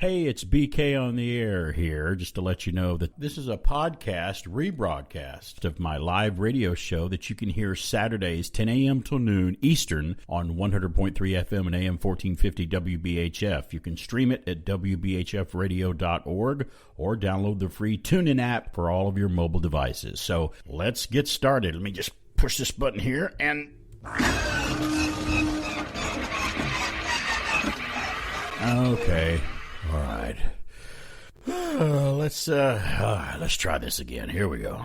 Hey, it's BK on the air here, just to let you know that this is a podcast rebroadcast of my live radio show that you can hear Saturdays 10 a.m. till noon Eastern on 100.3 FM and AM 1450 WBHF. You can stream it at WBHFradio.org or download the free TuneIn app for all of your mobile devices. So let's get started. Let me just push this button here and... Okay. All right. Let's try this again. Here we go.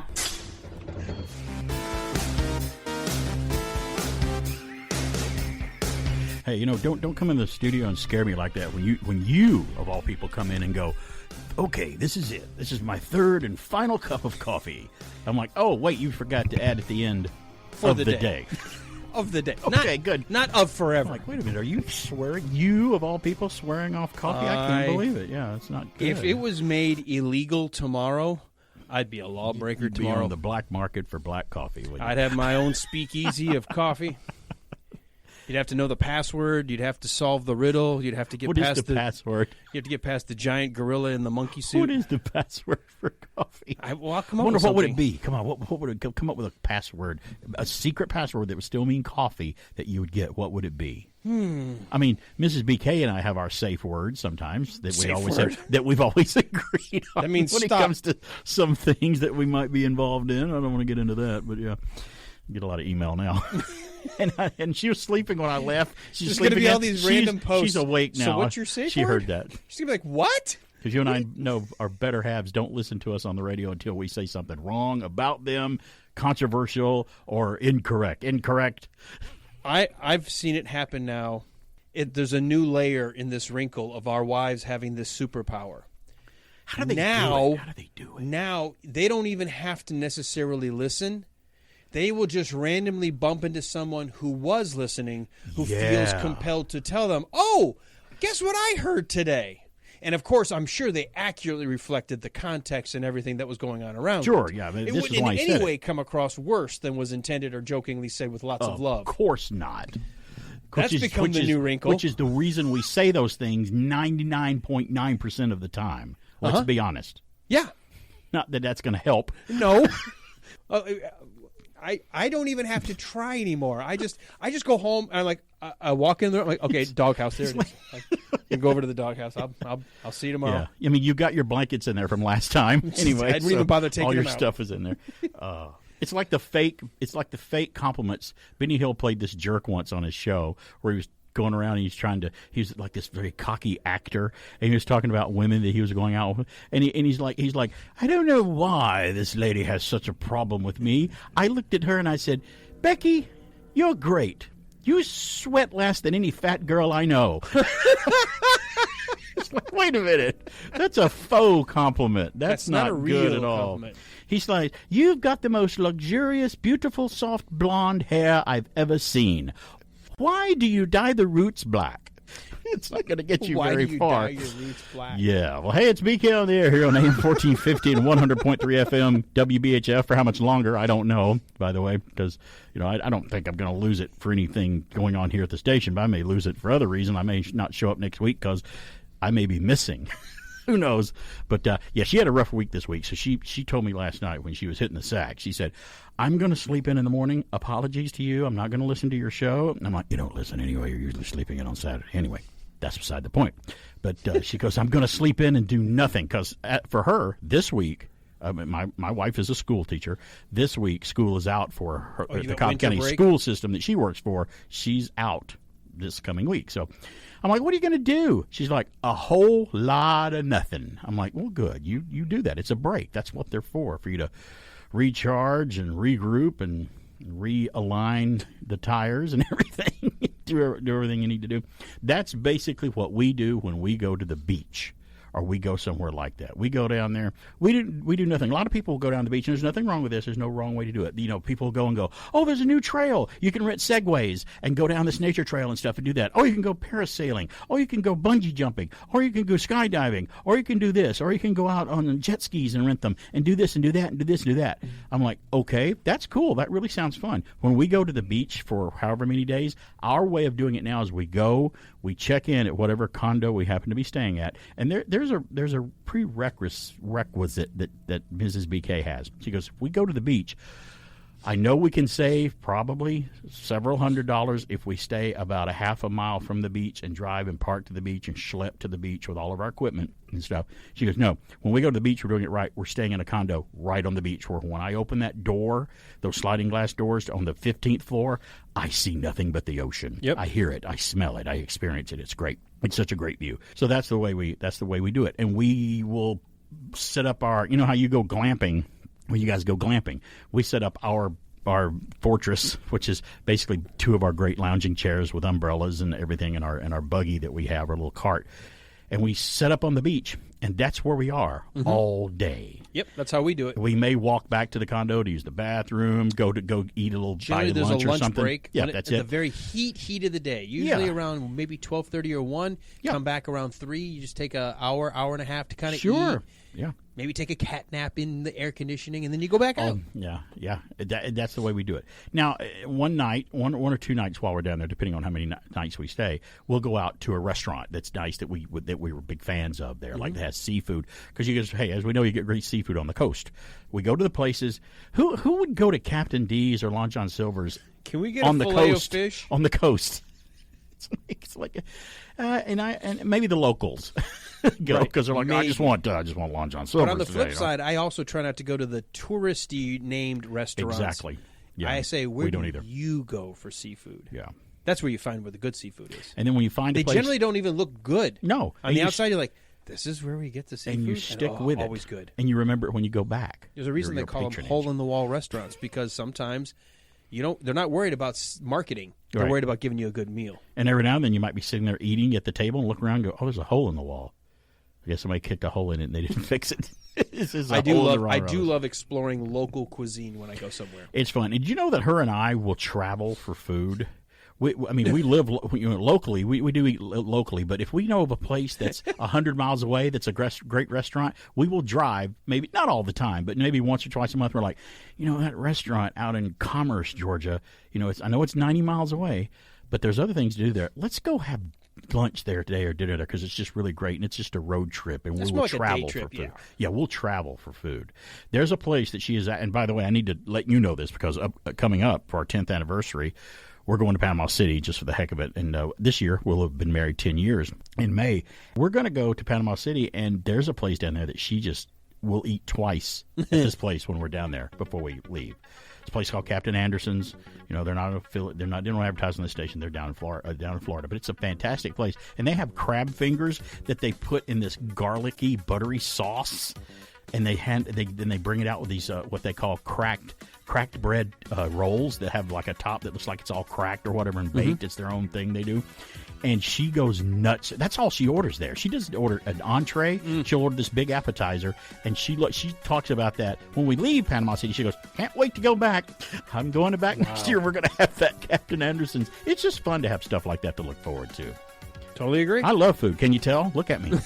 Hey, you know, don't come in the studio and scare me like that when you of all people come in and go, okay, this is it. This is my third and final cup of coffee. I'm like, oh wait, you forgot to add at the end for of the day. Of the day. Okay, good. Not of forever. I'm like, wait a minute, are you swearing? You, of all people, swearing off coffee? I can't believe it. Yeah, it's not good. If it was made illegal tomorrow, I'd be a lawbreaker You'd tomorrow. Be on the black market for black coffee. I'd have my own speakeasy of coffee. You'd have to know the password. You'd have to solve the riddle. You'd have to get What past is the password? You have to get past the giant gorilla in the monkey suit. What is the password for coffee? I'll come up I wonder with what would something. it be? Come on, what would it come up with a password, a secret password that would still mean coffee that you would get? What would it be? I mean, Mrs. BK and I have our safe words sometimes that we Safe always word. have, that we've always agreed on. That means when stop. it comes to some things that we might be involved in. I don't want to get into that, but yeah. Get a lot of email now. and she was sleeping when I left. She's going to be now. all these random posts. She's awake now. So what's your safe She word? heard that. She's going to be like, what? Because you and I know our better halves don't listen to us on the radio until we say something wrong about them, controversial, or incorrect. Incorrect. I've seen it happen now. There's a new layer in this wrinkle of our wives having this superpower. How do they do it? How do they do it? Now, they don't even have to necessarily listen. They will just randomly bump into someone who was listening who feels compelled to tell them, oh, guess what I heard today? And, of course, I'm sure they accurately reflected the context and everything that was going on around Sure, it. yeah. I mean, It this wouldn't is in why he any said way it. come across worse than was intended or jokingly said with lots of love. Of course not. That's become the new wrinkle. Which is the reason we say those things 99.9% of the time. Let's be honest. Yeah. Not that that's going to help. No. I don't even have to try anymore. I just go home and I'm like I walk in there. I'm like, okay, doghouse. There it is. You go over to the doghouse. I'll see you tomorrow. Yeah, I mean, you got your blankets in there from last time. Anyway, I didn't even bother taking all your them out. stuff is in there. It's like the fake. It's like the fake compliments. Benny Hill played this jerk once on his show where he was going around and he's like this very cocky actor, and he was talking about women that he was going out with, and he's like, I don't know why this lady has such a problem with me. I looked at her and I said, Becky, you're great. You sweat less than any fat girl I know. It's like, wait a minute. That's a faux compliment. That's not a good real at all. compliment. He's like, you've got the most luxurious, beautiful, soft blonde hair I've ever seen. Why do you dye the roots black? It's not going to get you Why very do you far. dye your roots black? Yeah. Well, hey, it's BK on the air here on AM 1450 and 100.3 FM WBHF. For how much longer, I don't know, by the way, because I don't think I'm going to lose it for anything going on here at the station, but I may lose it for other reason. I may not show up next week because I may be missing. Who knows? But, yeah, she had a rough week this week. So she told me last night when she was hitting the sack, she said, I'm going to sleep in the morning. Apologies to you. I'm not going to listen to your show. And I'm like, you don't listen anyway. You're usually sleeping in on Saturday. Anyway, that's beside the point. But she goes, I'm going to sleep in and do nothing. Because for her, this week, my wife is a school teacher. This week, school is out for her, the Cobb County break? school system that she works for. She's out this coming week. So I'm like, what are you going to do? She's like, a whole lot of nothing. I'm like, well, good. You do that. It's a break. That's what they're for you to recharge and regroup and realign the tires and everything. do everything you need to do. That's basically what we do when we go to the beach. Or we go somewhere like that. We go down there. We do nothing. A lot of people go down the beach, and there's nothing wrong with this. There's no wrong way to do it. People go and go, oh, there's a new trail. You can rent Segways and go down this nature trail and stuff and do that. Or you can go parasailing. Or you can go bungee jumping. Or you can go skydiving. Or you can do this. Or you can go out on jet skis and rent them and do this and do that and do this and do that. I'm like, okay, that's cool. That really sounds fun. When we go to the beach for however many days, our way of doing it now is we go, We check in at whatever condo we happen to be staying at, and there's a prerequisite that Mrs. BK has. She goes, if we go to the beach, I know we can save probably several $100s if we stay about a half a mile from the beach and drive and park to the beach and schlep to the beach with all of our equipment and stuff. She goes, no, when we go to the beach, we're doing it right. We're staying in a condo right on the beach where when I open that door, those sliding glass doors on the 15th floor, I see nothing but the ocean. Yep. I hear it. I smell it. I experience it. It's great. It's such a great view. So that's the way we do it. And we will set up our, you know how you go glamping. When you guys go glamping, we set up our fortress, which is basically two of our great lounging chairs with umbrellas and everything, and our buggy that we have, our little cart, and we set up on the beach, and that's where we are all day. Yep, that's how we do it. We may walk back to the condo to use the bathroom, go eat a little Generally, bite of lunch there's a lunch or something. break. Yeah, that's it. At the very heat of the day, usually around maybe 12:30 or 1. Yeah. Come back around 3. You just take an hour and a half to kind of Sure. eat. Yeah. Maybe take a cat nap in the air conditioning, and then you go back out. Yeah. That's the way we do it. Now, one or two nights while we're down there, depending on how many nights we stay, we'll go out to a restaurant that's nice that we were big fans of there, like that has seafood. Because you guys, hey, as we know, you get great seafood on the coast. We go to the places. Who would go to Captain D's or Long John Silver's? Can we get on a the filet coast, of fish on the coast? It's like, and maybe the locals go because they're like, no, I just want Long John Silver's. But on the today, flip side, I also try not to go to the touristy named restaurants. Exactly. Yeah. I say, where we don't do either. you go for seafood? Yeah. That's where you find where the good seafood is. And then when you find They a place, generally don't even look good. No. On the outside, you're like, this is where we get the seafood. and you stick with it. Always good. And you remember it when you go back. There's a reason they call them hole-in-the-wall restaurants, because sometimes they're not worried about marketing. They're Right. worried about giving you a good meal. And every now and then you might be sitting there eating at the table and look around and go, oh, there's a hole in the wall. I guess somebody kicked a hole in it and they didn't fix it. I do love exploring local cuisine when I go somewhere. It's fun. And did you know that her and I will travel for food? We live locally. We do eat locally, but if we know of a place that's 100 miles away that's a great restaurant, we will drive, maybe not all the time, but maybe once or twice a month. We're like, that restaurant out in Commerce, Georgia, I know it's 90 miles away, but there's other things to do there. Let's go have lunch there today or dinner there because it's just really great, and it's just a road trip, and we will travel for food. Yeah, we'll travel for food. There's a place that she is at, and by the way, I need to let you know this because coming up for our 10th anniversary, we're going to Panama City just for the heck of it. And this year, we'll have been married 10 years. In May, we're going to go to Panama City, and there's a place down there that she just will eat twice at this place when we're down there before we leave. It's a place called Captain Anderson's. They're not affiliate. They don't advertise on the station. They're down in Florida, but it's a fantastic place. And they have crab fingers that they put in this garlicky, buttery sauce, and they bring it out with these what they call cracked bread rolls that have like a top that looks like it's all cracked or whatever and baked. It's their own thing they do. And she goes nuts. That's all she orders there. She doesn't order an entree. She'll order this big appetizer, and she talks about that. When we leave Panama City, she goes, can't wait to go back. I'm going back next year. We're going to have that Captain Anderson's. It's just fun to have stuff like that to look forward to. Totally agree. I love food. Can you tell? Look at me.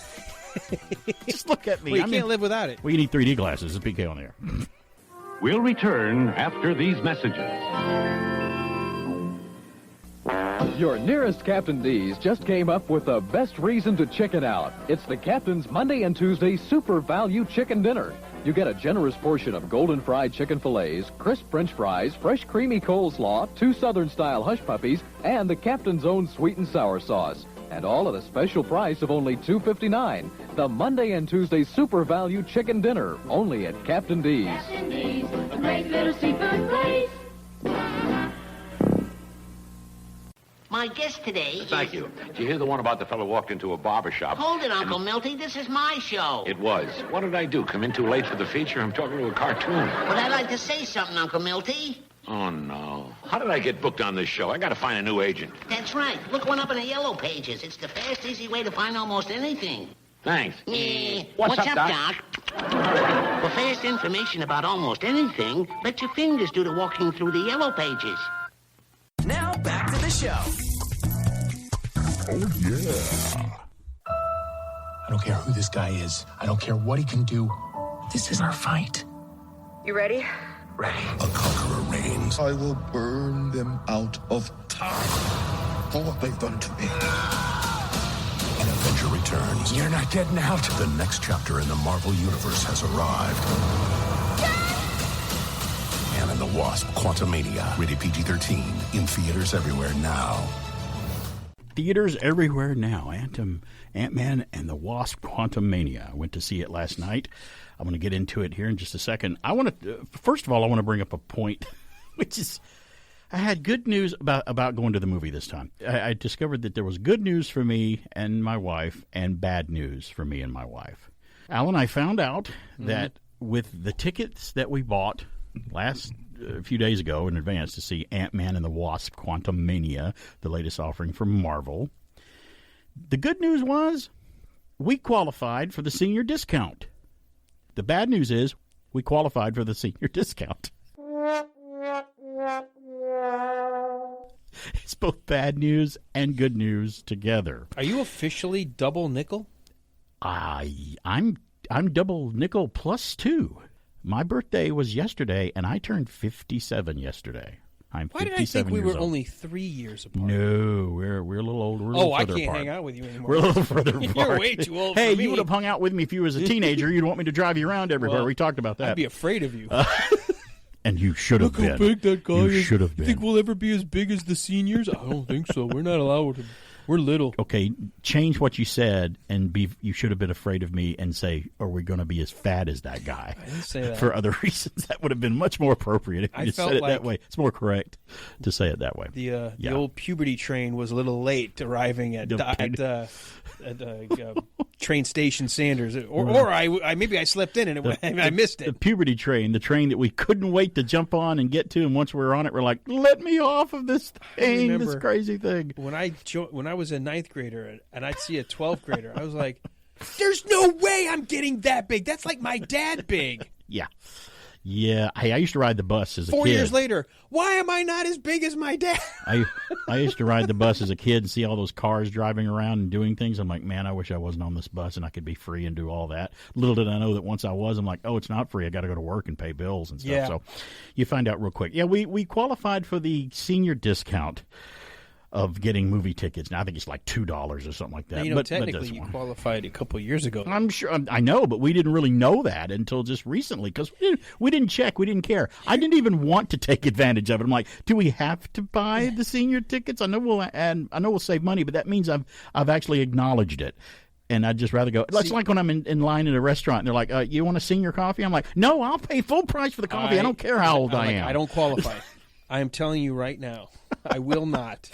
Just look at me. Well, you can't live without it. Well, you need 3D glasses. It's PK on the air. We'll return after these messages. Your nearest Captain D's just came up with the best reason to chicken out. It's the Captain's Monday and Tuesday Super Value Chicken Dinner. You get a generous portion of golden fried chicken fillets, crisp French fries, fresh creamy coleslaw, 2 Southern-style hush puppies, and the Captain's own sweet and sour sauce. And all at a special price of only $2.59. The Monday and Tuesday Super Value Chicken Dinner, only at Captain D's. Captain D's, a great little seafood place. My guest today Thank you. Did you hear the one about the fellow walked into a barber shop? Hold it, Uncle Milty. This is my show. It was. What did I do? Come in too late for the feature? I'm talking to a cartoon. But I'd like to say something, Uncle Milty. Oh, no. How did I get booked on this show? I got to find a new agent. That's right. Look one up in the yellow pages. It's the fast, easy way to find almost anything. Thanks. What's up, Doc? For fast information about almost anything, let your fingers do the walking through the yellow pages. Now back to the show. Oh, yeah. I don't care who this guy is. I don't care what he can do. This is our fight. You ready? Ready. A conqueror reigns. I will burn them out of time for what they've done to me. closed. You're not getting out. The next chapter in the Marvel Universe has arrived. Ant-Man and the Wasp: Quantumania. Rated PG-13. In theaters everywhere now. Theaters everywhere now. Ant-Man and the Wasp: Quantumania. I went to see it last night. I'm going to get into it here in just a second. First of all, I want to bring up a point, which is I had good news about going to the movie this time. I discovered that there was good news for me and my wife and bad news for me and my wife. Alan, I found out that with the tickets that we bought a few days ago in advance to see Ant-Man and the Wasp: Quantumania, the latest offering from Marvel, the good news was we qualified for the senior discount. The bad news is we qualified for the senior discount. It's both bad news and good news together. Are you officially double nickel? I'm double nickel plus 2. My birthday was yesterday, and I turned 57 yesterday. I'm 57 Why did I think we were years old. only 3 years apart? No, we're a little older. We're a little I further can't apart. hang out with you anymore. We're a little further apart. You're way too old Hey, for me. you would have hung out with me if you was a teenager. You'd want me to drive you around everywhere. Well, We talked about that. I'd be afraid of you. And you should have been. Look how big that guy you is. should have You been. think we'll ever be as big as the seniors? I don't think so. We're not allowed to. We're little. Okay, change what you said and you should have been afraid of me and say, are we going to be as fat as that guy? I didn't say that. For other reasons. That would have been much more appropriate if you just said it that way. It's more correct to say it that way. The old puberty train was a little late arriving at train station Sanders. Or I maybe I slept in and I missed it. The puberty train, the train that we couldn't wait to jump on and get to, and once we were on it, we're like, let me off of this thing, this crazy thing. When I was a 9th grader and I'd see a 12th grader, I was like, there's no way I'm getting that big. That's like my dad big. Yeah. Yeah. Hey, I used to ride the bus as a kid. 4 years later, why am I not as big as my dad? I used to ride the bus as a kid and see all those cars driving around and doing things. I'm like, man, I wish I wasn't on this bus and I could be free and do all that. Little did I know that once I was, I'm like, oh, it's not free. I got to go to work and pay bills and stuff. Yeah. So you find out real quick. Yeah, we qualified for the senior discount of getting movie tickets. Now I think it's like $2 or something like that. Now, technically you qualified a couple of years ago. I'm sure. I know, but we didn't really know that until just recently because we didn't check. We didn't care. I didn't even want to take advantage of it. I'm like, do we have to buy the senior tickets? I know we'll save money, but that means I've actually acknowledged it. And I'd just rather go. It's like when I'm in line at a restaurant and they're like, you want a senior coffee? I'm like, no, I'll pay full price for the coffee. I don't care how old I am. I don't qualify. I am telling you right now, I will not.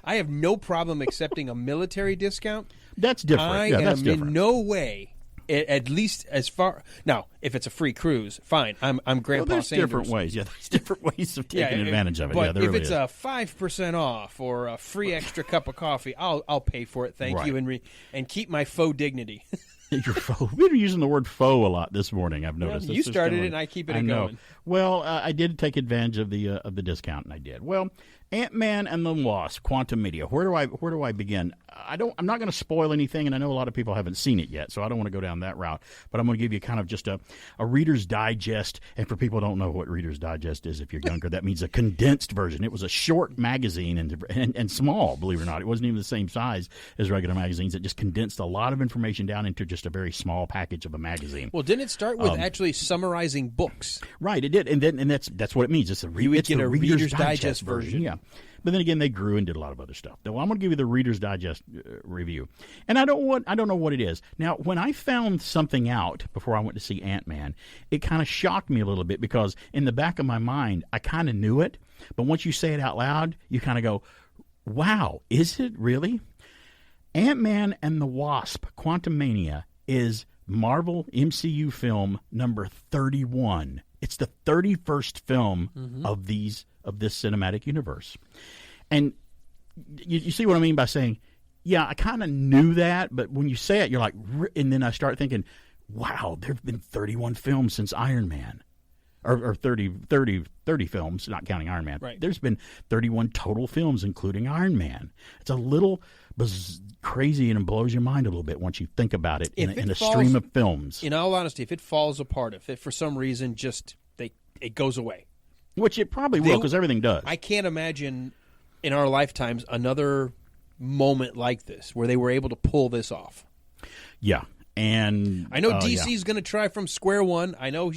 I have no problem accepting a military discount. That's different. I am in no way, at least as far. Now, if it's a free cruise, fine. I'm Grandpa there's Sanders. different ways. Yeah, there's different ways of taking advantage of it. But Yeah, there if really it's is. a 5% off or a free extra cup of coffee, I'll pay for it. Thank you, and keep my faux dignity. Your faux. We've been using the word faux a lot this morning. I've noticed. You started it, and I keep it going. Well, I did take advantage of the discount, and I did. Well, Ant-Man and the Wasp: Quantumania. Where do I begin? I'm not going to spoil anything, and I know a lot of people haven't seen it yet, so I don't want to go down that route. But I'm going to give you kind of just a Reader's Digest. And for people who don't know what Reader's Digest is, if you're younger, that means a condensed version. It was a short magazine and small, believe it or not. It wasn't even the same size as regular magazines. It just condensed a lot of information down into just a very small package of a magazine. Well, didn't it start with actually summarizing books? Right, it did, and that's what it means. It's a Reader's Digest version. Yeah. But then again, they grew and did a lot of other stuff. Well, I'm going to give you the Reader's Digest review, and I don't know what it is. Now, when I found something out before I went to see Ant-Man, it kind of shocked me a little bit because in the back of my mind, I kind of knew it, but once you say it out loud, you kind of go, "Wow, is it really?" Ant-Man and the Wasp: Quantumania is Marvel MCU film number 31. It's the 31st film of this cinematic universe. And you see what I mean by saying, yeah, I kind of knew that, but when you say it, you're like, and then I start thinking, wow, there have been 31 films since Iron Man. Or 30 films, not counting Iron Man. Right. There's been 31 total films, including Iron Man. It's a little crazy and it blows your mind a little bit once you think about it in a stream of films. In all honesty, if it falls apart, if it for some reason just it goes away. Which it probably will, because everything does. I can't imagine in our lifetimes another moment like this where they were able to pull this off. Yeah. And I know DC's going to try from square one. I know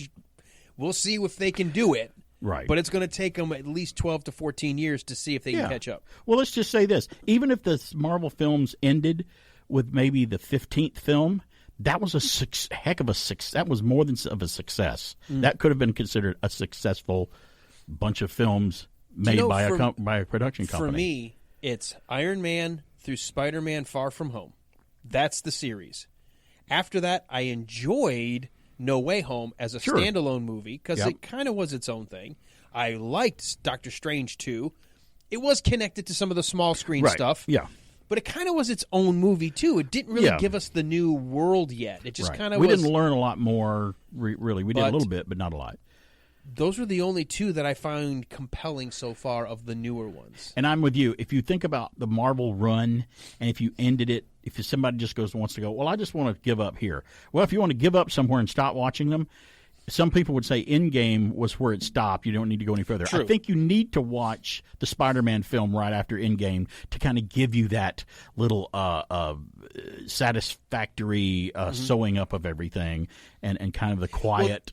we'll see if they can do it. Right. But it's going to take them at least 12 to 14 years to see if they can catch up. Well, let's just say this. Even if the Marvel films ended with maybe the 15th film, that was a heck of a success. That was more than of a success. That could have been considered a successful bunch of films made by a production company. For me, it's Iron Man through Spider-Man Far From Home. That's the series. After that, I enjoyed No Way Home as a standalone movie because it kind of was its own thing. I liked Doctor Strange 2. It was connected to some of the small screen stuff. Yeah. But it kind of was its own movie, too. It didn't really give us the new world yet. It just kind of was. We didn't learn a lot more, really. We did a little bit, but not a lot. Those were the only two that I found compelling so far of the newer ones. And I'm with you. If you think about the Marvel run, and if you ended it, if somebody just wants to go, well, I just want to give up here. Well, if you want to give up somewhere and stop watching them, some people would say Endgame was where it stopped. You don't need to go any further. True. I think you need to watch the Spider-Man film right after Endgame to kind of give you that little satisfactory sewing up of everything and kind of the quiet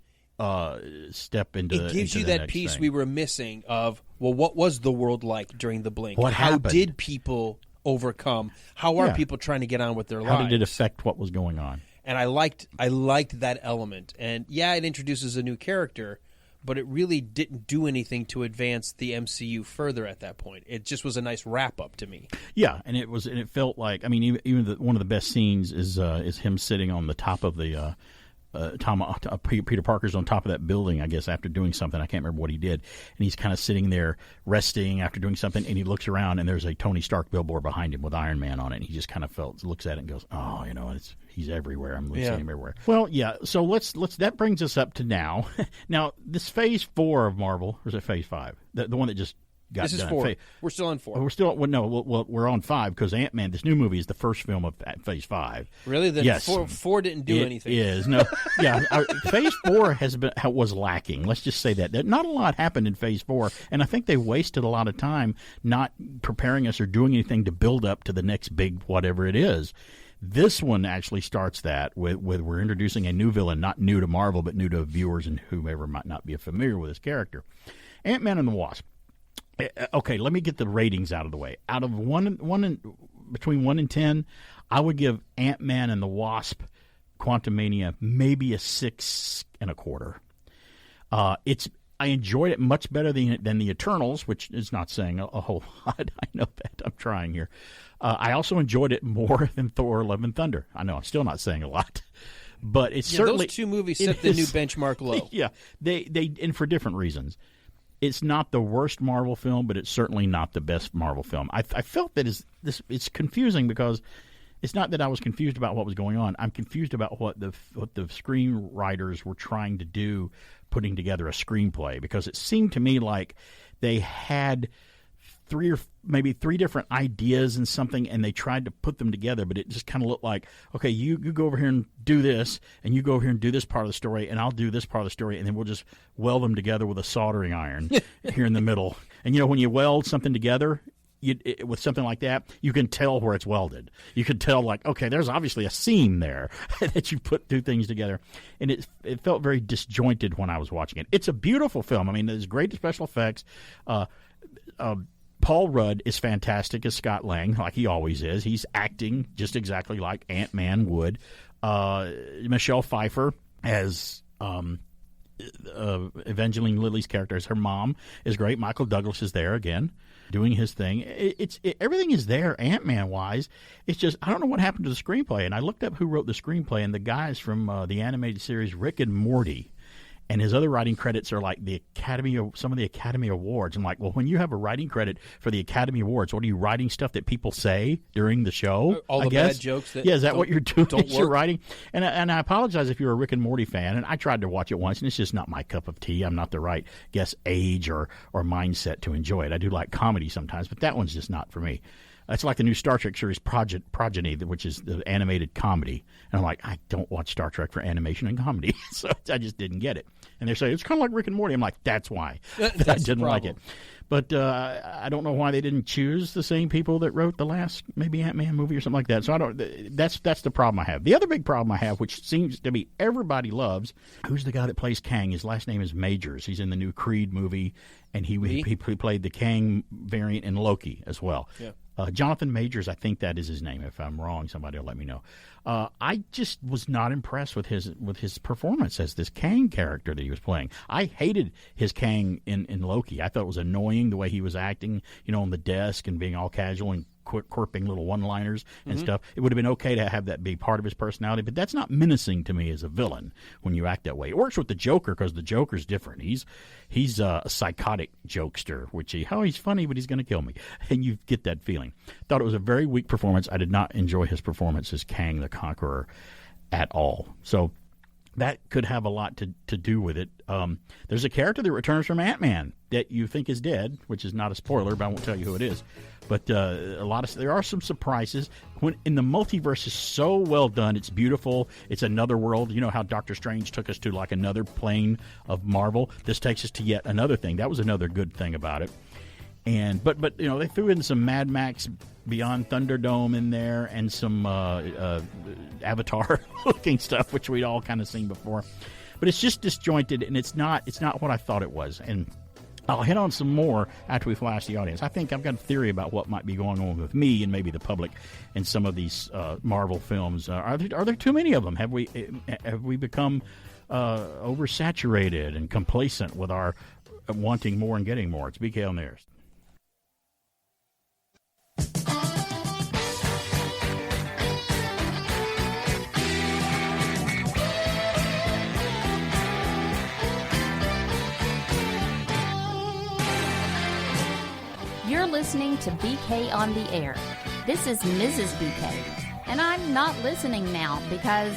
step into. It gives into you the that next piece thing. we were missing of, well, what was the world like during the blink? What How happened? did people overcome? How are people trying to get on with their lives? How did it affect what was going on? And I liked that element. And yeah, it introduces a new character, but it really didn't do anything to advance the MCU further at that point. It just was a nice wrap up to me. Yeah, and it felt like, I mean, even one of the best scenes is him sitting on the top of the Peter Parker's on top of that building, I guess, after doing something. I can't remember what he did. And he's kind of sitting there resting after doing something, and he looks around, and there's a Tony Stark billboard behind him with Iron Man on it. And he just kind of looks at it and goes, oh, he's everywhere. I'm seeing him everywhere. Well, yeah, so that brings us up to now. Now, this Phase 4 of Marvel, or is it Phase 5? The one that just got This is done. 4. We're still on 4. We're still we're on 5 because Ant-Man, this new movie, is the first film of Phase 5. Really? Then yes. 4 didn't do anything. It is. No. Yeah. Phase 4 was lacking. Let's just say that. Not a lot happened in Phase 4, and I think they wasted a lot of time not preparing us or doing anything to build up to the next big whatever it is. This one actually starts that with we're introducing a new villain, not new to Marvel, but new to viewers and whomever might not be familiar with his character. Ant-Man and the Wasp. Okay, let me get the ratings out of the way. Out of between 1 and 10, I would give Ant-Man and the Wasp, Quantumania, maybe a 6.25. I enjoyed it much better than the Eternals, which is not saying a whole lot. I know that. I'm trying here. I also enjoyed it more than Thor: Love and Thunder. I know I'm still not saying a lot, but it's certainly those two movies set the new benchmark low. Yeah, they and for different reasons. It's not the worst Marvel film, but it's certainly not the best Marvel film. I felt that it's confusing because it's not that I was confused about what was going on. I'm confused about what the screenwriters were trying to do, putting together a screenplay, because it seemed to me like they had three different ideas and something, and they tried to put them together, but it just kind of looked like, okay, you go over here and do this, and you go over here and do this part of the story, and I'll do this part of the story, and then we'll just weld them together with a soldering iron here in the middle. And when you weld something together with something like that, you can tell where it's welded. You can tell, like, okay, there's obviously a seam there that you put two things together. And it felt very disjointed when I was watching it. It's a beautiful film. I mean, there's great special effects. Paul Rudd is fantastic as Scott Lang, like he always is. He's acting just exactly like Ant-Man would. Michelle Pfeiffer as Evangeline Lilly's character, as her mom, is great. Michael Douglas is there again, doing his thing. Everything is there Ant-Man wise. It's just I don't know what happened to the screenplay. And I looked up who wrote the screenplay, and the guys from the animated series Rick and Morty. And his other writing credits are like some of the Academy Awards. I'm like, well, when you have a writing credit for the Academy Awards, what are you writing stuff that people say during the show? All the bad jokes. Is that what you're doing? Don't You're writing. And I apologize if you're a Rick and Morty fan. And I tried to watch it once, and it's just not my cup of tea. I'm not the right age or mindset to enjoy it. I do like comedy sometimes, but that one's just not for me. It's like the new Star Trek series Progeny, which is the animated comedy. And I'm like, I don't watch Star Trek for animation and comedy, so I just didn't get it. And they say, it's kind of like Rick and Morty. I'm like, that's why I didn't like it. But I don't know why they didn't choose the same people that wrote the last maybe Ant-Man movie or something like that. So I don't. That's the problem I have. The other big problem I have, which seems to be everybody loves, who's the guy that plays Kang? His last name is Majors. He's in the new Creed movie, and he played the Kang variant in Loki as well. Yeah. Jonathan Majors, I think that is his name. If I'm wrong, somebody will let me know. I just was not impressed with his performance as this Kang character that he was playing. I hated his Kang in Loki. I thought it was annoying the way he was acting, on the desk and being all casual and quirping little one-liners and stuff. It would have been okay to have that be part of his personality, but that's not menacing to me as a villain when you act that way. It works with the Joker because the Joker's different. He's a psychotic jokester, which he's funny, but he's going to kill me, and you get that feeling. Thought it was a very weak performance. I did not enjoy his performance as Kang the Conqueror at all. So that could have a lot to do with it. There's a character that returns from Ant-Man that you think is dead, which is not a spoiler, but I won't tell you who it is. But there are some surprises. When in the multiverse is so well done, it's beautiful. It's another world. You know how Doctor Strange took us to like another plane of Marvel. This takes us to yet another thing. That was another good thing about it. And but they threw in some Mad Max Beyond Thunderdome in there and some Avatar looking stuff, which we'd all kind of seen before. But it's just disjointed, and it's not what I thought it was. And I'll hit on some more after we flash the audience. I think I've got a theory about what might be going on with me and maybe the public in some of these Marvel films. Are there too many of them? Have we become oversaturated and complacent with our wanting more and getting more? It's BK on the Air. You're listening to BK on the Air. This is Mrs. BK, and I'm not listening now because,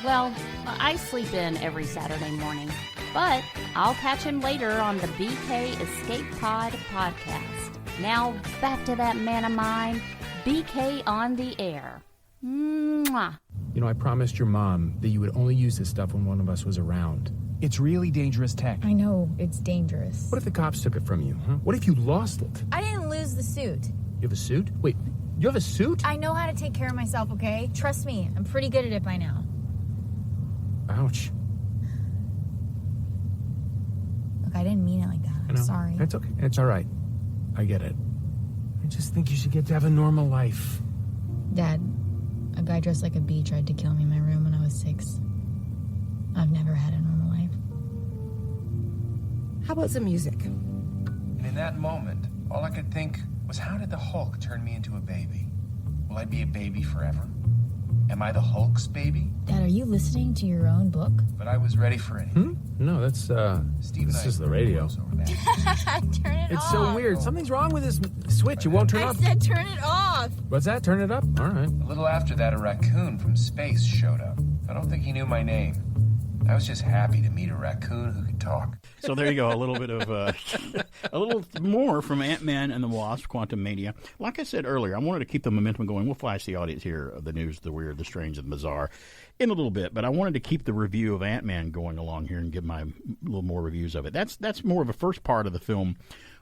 well, I sleep in every Saturday morning. But I'll catch him later on the BK Escape Pod podcast. Now, back to that man of mine, BK on the Air. Mwah. I promised your mom that you would only use this stuff when one of us was around. It's really dangerous tech. I know, it's dangerous. What if the cops took it from you, huh? What if you lost it? I didn't lose the suit. You have a suit? Wait, you have a suit? I know how to take care of myself, okay? Trust me, I'm pretty good at it by now. Ouch. Look, I didn't mean it like that. I'm sorry. It's okay. It's all right. I get it. I just think you should get to have a normal life. Dad, a guy dressed like a bee tried to kill me in my room when I was 6. I've never had a normal life. How about some music? And in that moment, all I could think was, how did the Hulk turn me into a baby? Will I be a baby forever? Am I the Hulk's baby? Dad, are you listening to your own book? But I was ready for anything. No, that's, Steve this is the radio. Turn it off. It's so weird. Something's wrong with this switch. It won't turn up. I said turn it off. What's that? Turn it up? All right. A little after that, a raccoon from space showed up. I don't think he knew my name. I was just happy to meet a raccoon who could talk. So there you go, a little bit of a little more from Ant-Man and the Wasp: Quantumania. Like I said earlier, I wanted to keep the momentum going. We'll flash the audience here of the news, the weird, the strange, and the bizarre in a little bit. But I wanted to keep the review of Ant-Man going along here and give my little more reviews of it. That's more of a first part of the film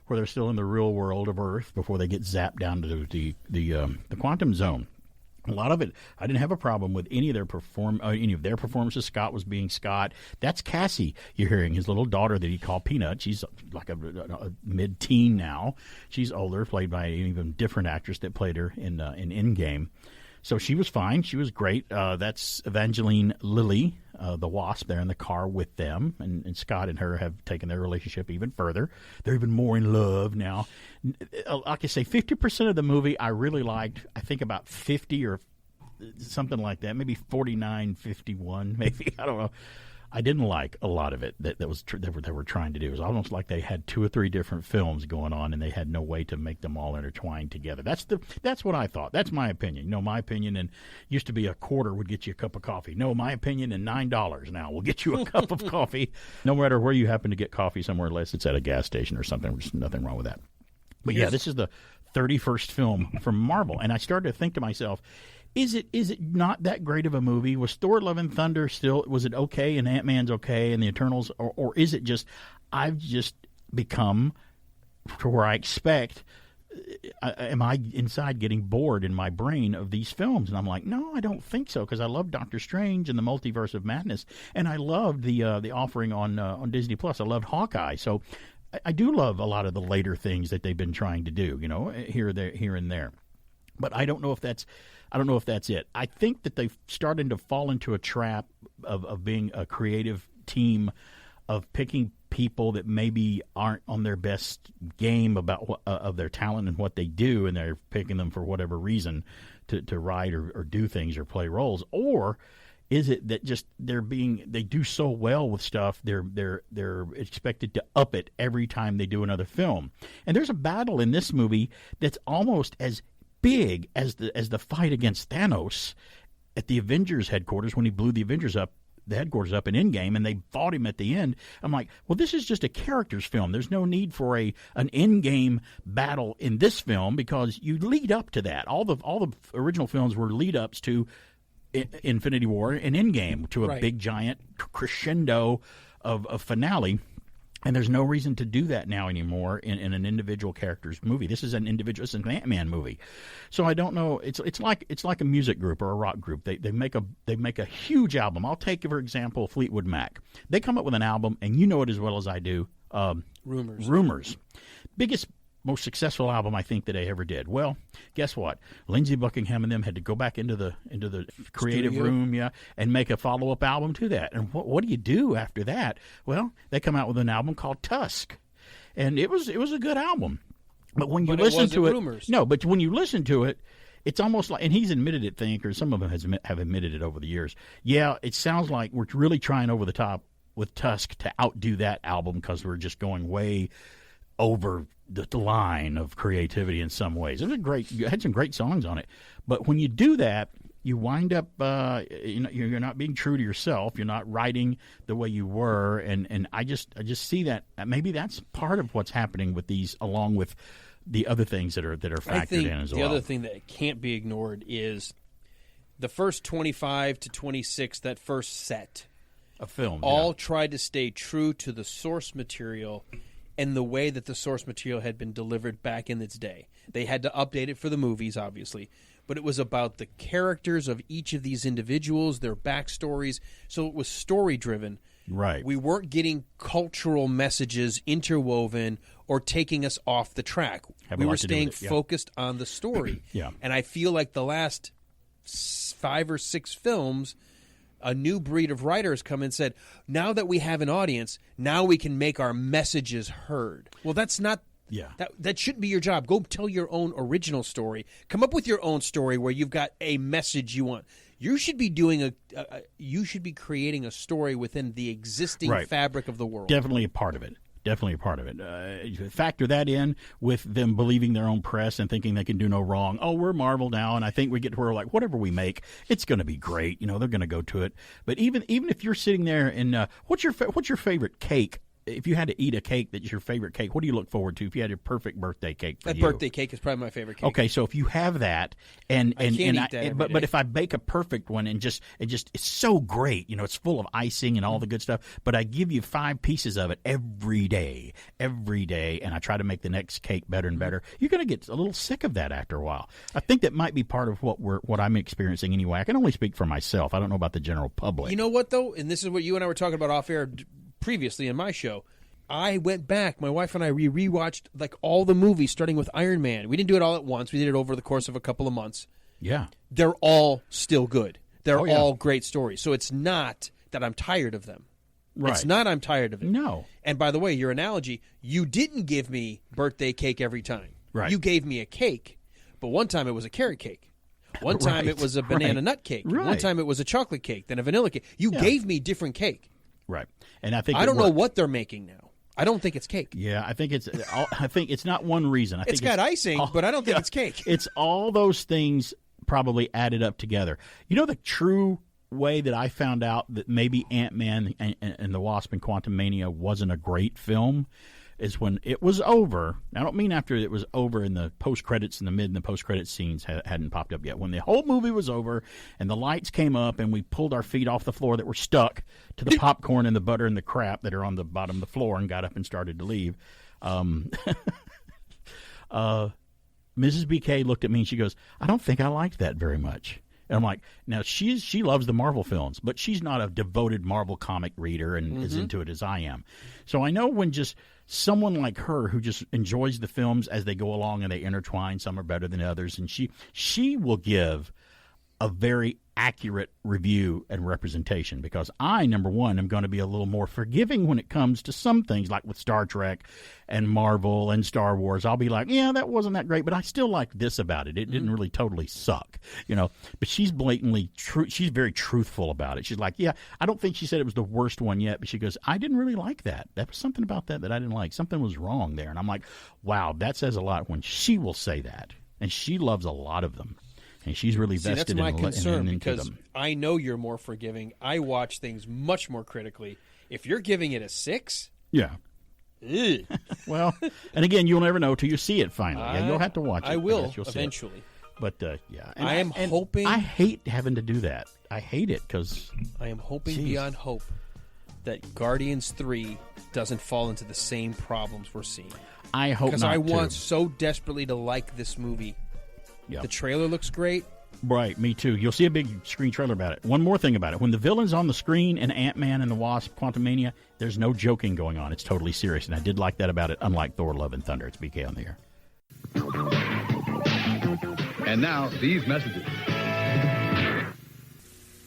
where they're still in the real world of Earth before they get zapped down to the quantum zone. A lot of it, I didn't have a problem with any of their performances. Scott was being Scott. That's Cassie you're hearing, his little daughter that he called Peanut. She's like a mid-teen now. She's older, played by an even different actress that played her in Endgame. So she was fine. She was great. That's Evangeline Lilly, the Wasp, there in the car with them. And Scott and her have taken their relationship even further. They're even more in love now. Like I say, 50% of the movie I really liked. I think about 50 or something like that. Maybe 49, 51, maybe. I don't know. I didn't like a lot of it that they were trying to do. It was almost like they had 2 or 3 different films going on, and they had no way to make them all intertwined together. That's what I thought. That's my opinion. My opinion, and used to be a quarter would get you a cup of coffee. No, my opinion, and $9 now will get you a cup of coffee. No matter where you happen to get coffee somewhere, unless it's at a gas station or something. There's nothing wrong with that. But yeah, this is the 31st film from Marvel. And I started to think to myself, is it not that great of a movie? Was Thor Love and Thunder was it okay and Ant-Man's okay and the Eternals, or is it just I've just become to where I expect am I inside getting bored in my brain of these films? And I'm like, no, I don't think so, because I love Doctor Strange and the Multiverse of Madness, and I loved the offering on Disney Plus. I loved Hawkeye, so I do love a lot of the later things that they've been trying to do, here and there. But I don't know if that's it. I think that they've started to fall into a trap of being a creative team, of picking people that maybe aren't on their best game about of their talent and what they do, and they're picking them for whatever reason to write or do things or play roles. Or is it that just they do so well with stuff, they're expected to up it every time they do another film? And there's a battle in this movie that's almost as big as the fight against Thanos at the Avengers headquarters when he blew the headquarters up in Endgame, and they fought him at the end. I'm like, well, this is just a characters film. There's no need for an Endgame battle in this film, because you lead up to that. All the original films were lead ups to Infinity War and Endgame, to a big giant crescendo of finale. And there's no reason to do that now anymore in an individual character's movie. This is an Ant-Man movie, so I don't know. It's like a music group or a rock group. They make a huge album. I'll take, for example, Fleetwood Mac. They come up with an album, and you know it as well as I do. Rumors, biggest, most successful album I think that they ever did. Well, guess what? Lindsey Buckingham and them had to go back into the creative room, and make a follow-up album to that. And what do you do after that? Well, they come out with an album called Tusk, and it was a good album. But when you listen to it, but when you listen to it, it's almost like, and he's admitted it, or some of them have admitted it over the years. Yeah, it sounds like we're really trying over the top with Tusk to outdo that album, because we're just going way over the line of creativity in some ways. You had some great songs on it, but when you do that, you wind up you're not being true to yourself. You're not writing the way you were, and I just see that maybe that's part of what's happening with these, along with the other things that are factored in as well. The other thing that can't be ignored is the first 25 to 26, that first set of film, all tried to stay true to the source material and the way that the source material had been delivered back in its day. They had to update it for the movies, obviously, but it was about the characters of each of these individuals, their backstories, so it was story-driven. Right. We weren't getting cultural messages interwoven or taking us off the track. We were staying focused on the story. And I feel like the last 5 or 6 films, a new breed of writers come and said, now that we have an audience, now we can make our messages heard. Well, that's not that shouldn't be your job. Go tell your own original story. Come up with your own story where you've got a message you want. You should be doing you should be creating a story within the existing fabric of the world. Definitely a part of it. Factor that in with them believing their own press and thinking they can do no wrong. Oh, we're Marvel now, and I think we get to where, like, whatever we make, it's going to be great. They're going to go to it. But even if you're sitting there and what's your favorite cake? If you had to eat a cake that's your favorite cake, what do you look forward to if you had your perfect birthday cake for you? That birthday cake is probably my favorite cake. Okay, so if you have that, and I can't eat that every day. But if I bake a perfect one and just it's so great, it's full of icing and all the good stuff, but I give you 5 pieces of it every day, and I try to make the next cake better and better, you're going to get a little sick of that after a while. I think that might be part of what I'm experiencing anyway. I can only speak for myself. I don't know about the general public. You know what, though? And this is what you and I were talking about off air previously in my show. I went back. My wife and I rewatched like all the movies, starting with Iron Man. We didn't do it all at once. We did it over the course of a couple of months. Yeah. They're all still good. They're all great stories. So it's not that I'm tired of them. Right. It's not I'm tired of it. No. And by the way, your analogy, you didn't give me birthday cake every time. Right. You gave me a cake, but one time it was a carrot cake. One time it was a banana nut cake. Right. One time it was a chocolate cake, then a vanilla cake. You gave me different cake. Right. And I think I don't know what they're making now. I don't think it's cake. Yeah, I think it's not one reason. I think it's got icing, but I don't think it's cake. It's all those things probably added up together. The true way that I found out that maybe Ant-Man and the Wasp and Quantumania wasn't a great film, is when it was over. I don't mean after it was over in the post-credits and the mid and the post-credit scenes hadn't popped up yet. When the whole movie was over and the lights came up and we pulled our feet off the floor that were stuck to the popcorn and the butter and the crap that are on the bottom of the floor and got up and started to leave, Mrs. BK looked at me and she goes, I don't think I liked that very much. And I'm like, now she loves the Marvel films, but she's not a devoted Marvel comic reader and is into it as I am. So I know when just someone like her who just enjoys the films as they go along and they intertwine, some are better than others, and she will give a very accurate review and representation, because I, number one, am going to be a little more forgiving when it comes to some things, like with Star Trek and Marvel and Star Wars. I'll be like, yeah, that wasn't that great, but I still like this about it. It didn't really totally suck, you know. But she's blatantly true. She's very truthful about it. She's like, yeah, I don't think she said it was the worst one yet, but she goes, I didn't really like that. There was something about that I didn't like. Something was wrong there. And I'm like, wow, that says a lot when she will say that. And she loves a lot of them. And she's really vested that's my concern, into because them. I know you're more forgiving. I watch things much more critically. If you're giving it a 6, yeah. Well, and again, you'll never know till you see it finally. Yeah, you'll have to watch it. I will guess you'll eventually. See it. But yeah, and I am hoping. I hate having to do that. I hate it because I am hoping beyond hope that Guardians 3 doesn't fall into the same problems we're seeing. I hope not. Because I want so desperately to like this movie. Yep. The trailer looks great. Right, me too. You'll see a big screen trailer about it. One more thing about it. When the villain's on the screen in Ant-Man and the Wasp, Quantumania, there's no joking going on. It's totally serious, and I did like that about it, unlike Thor, Love, and Thunder. It's BK on the Air. And now, these messages.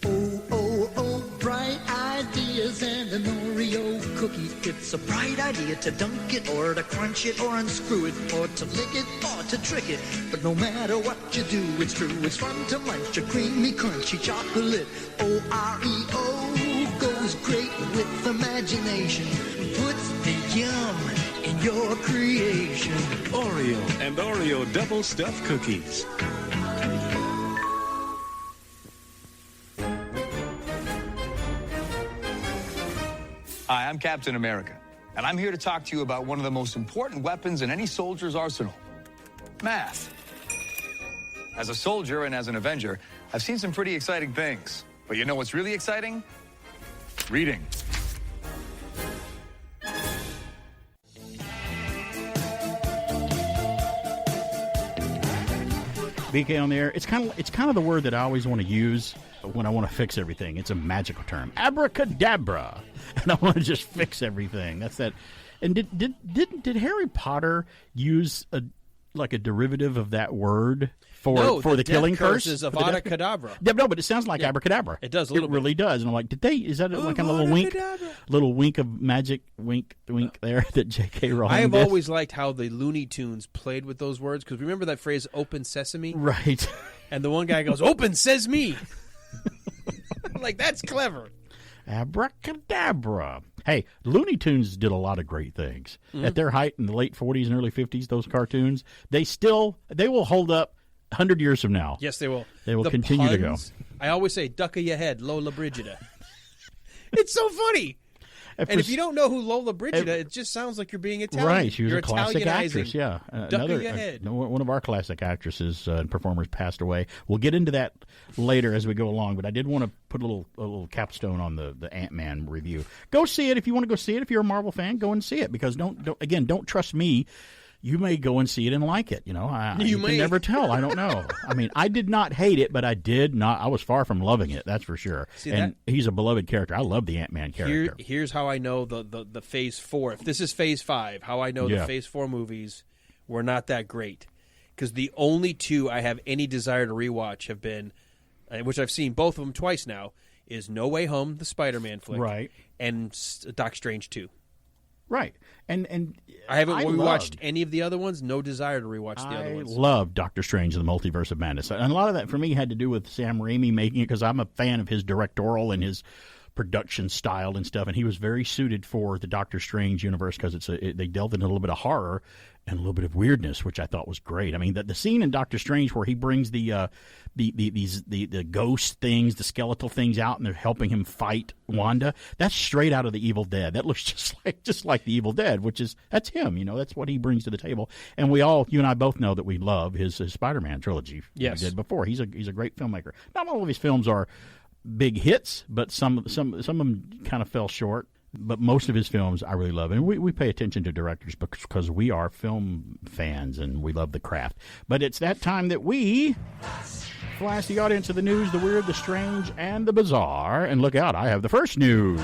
Oh, bright ideas and an Oreo cookie. It's a bright idea to dunk it or to crunch it or unscrew it or to lick it or to trick it. But no matter what you do, it's true. It's fun to munch a creamy, crunchy chocolate. Oreo goes great with imagination. Puts the yum in your creation. Oreo and Oreo double stuffed cookies. Hi, I'm Captain America, and I'm here to talk to you about one of the most important weapons in any soldier's arsenal, math. As a soldier and as an Avenger, I've seen some pretty exciting things. But you know what's really exciting? Reading. BK on the Air. It's kind of the word that I always want to use when I want to fix everything. It's a magical term, abracadabra, and I want to just fix everything. That's that. And did Harry Potter use a derivative of that word for the killing curse? Is Avada Kedavra. Yeah, no, but it sounds like abracadabra. It does a little bit. It really does. And I'm like, is that like a little wink of magic, wink there that J.K. Rowling I have did? always liked how the Looney Tunes played with those words, because remember that phrase, open sesame? Right. And the one guy goes, open sesame. I'm like, that's clever. Abracadabra. Hey, Looney Tunes did a lot of great things. At their height in the late 40s and early 50s, those cartoons, they will hold up 100 years from now. Yes, they will. They will continue to go. I always say, duck of your head, Lola Brigida. It's so funny. And if you don't know who Lola Brigida, it just sounds like you're being Italian. Right, she was you're a classic actress, yeah. Duck of your head. One of our classic actresses and performers passed away. We'll get into that later as we go along, but I did want to put a little capstone on the Ant-Man review. Go see it if you want to go see it. If you're a Marvel fan, go and see it, because don't trust me. You may go and see it and like it. You know, you can never tell. I don't know. I mean, I did not hate it, but I did not. I was far from loving it. That's for sure. He's a beloved character. I love the Ant-Man character. Here's how I know the Phase 4. If this is Phase 5, how I know the Phase 4 movies were not that great. Because the only two I have any desire to rewatch have been, which I've seen both of them twice now, is No Way Home, the Spider-Man flick, right, and Doc Strange 2. Right. And I haven't rewatched any of the other ones. No desire to rewatch the other ones. I love Doctor Strange and the Multiverse of Madness. And a lot of that for me had to do with Sam Raimi making it, because I'm a fan of his directorial and his production style and stuff, and he was very suited for the Doctor Strange universe because they delved into a little bit of horror and a little bit of weirdness, which I thought was great. I mean, the scene in Doctor Strange where he brings the ghost things, the skeletal things out, and they're helping him fight Wanda. That's straight out of the Evil Dead. That looks just like the Evil Dead, that's him. That's what he brings to the table. And you and I both know that we love his Spider-Man trilogy. Yes, he did before. He's a great filmmaker. Not all of his films are big hits, but some of them kind of fell short. But most of his films I really love. And we pay attention to directors because we are film fans and we love the craft. But it's that time that we flash the audience of the news, the weird, the strange, and the bizarre. And look out, I have the first news.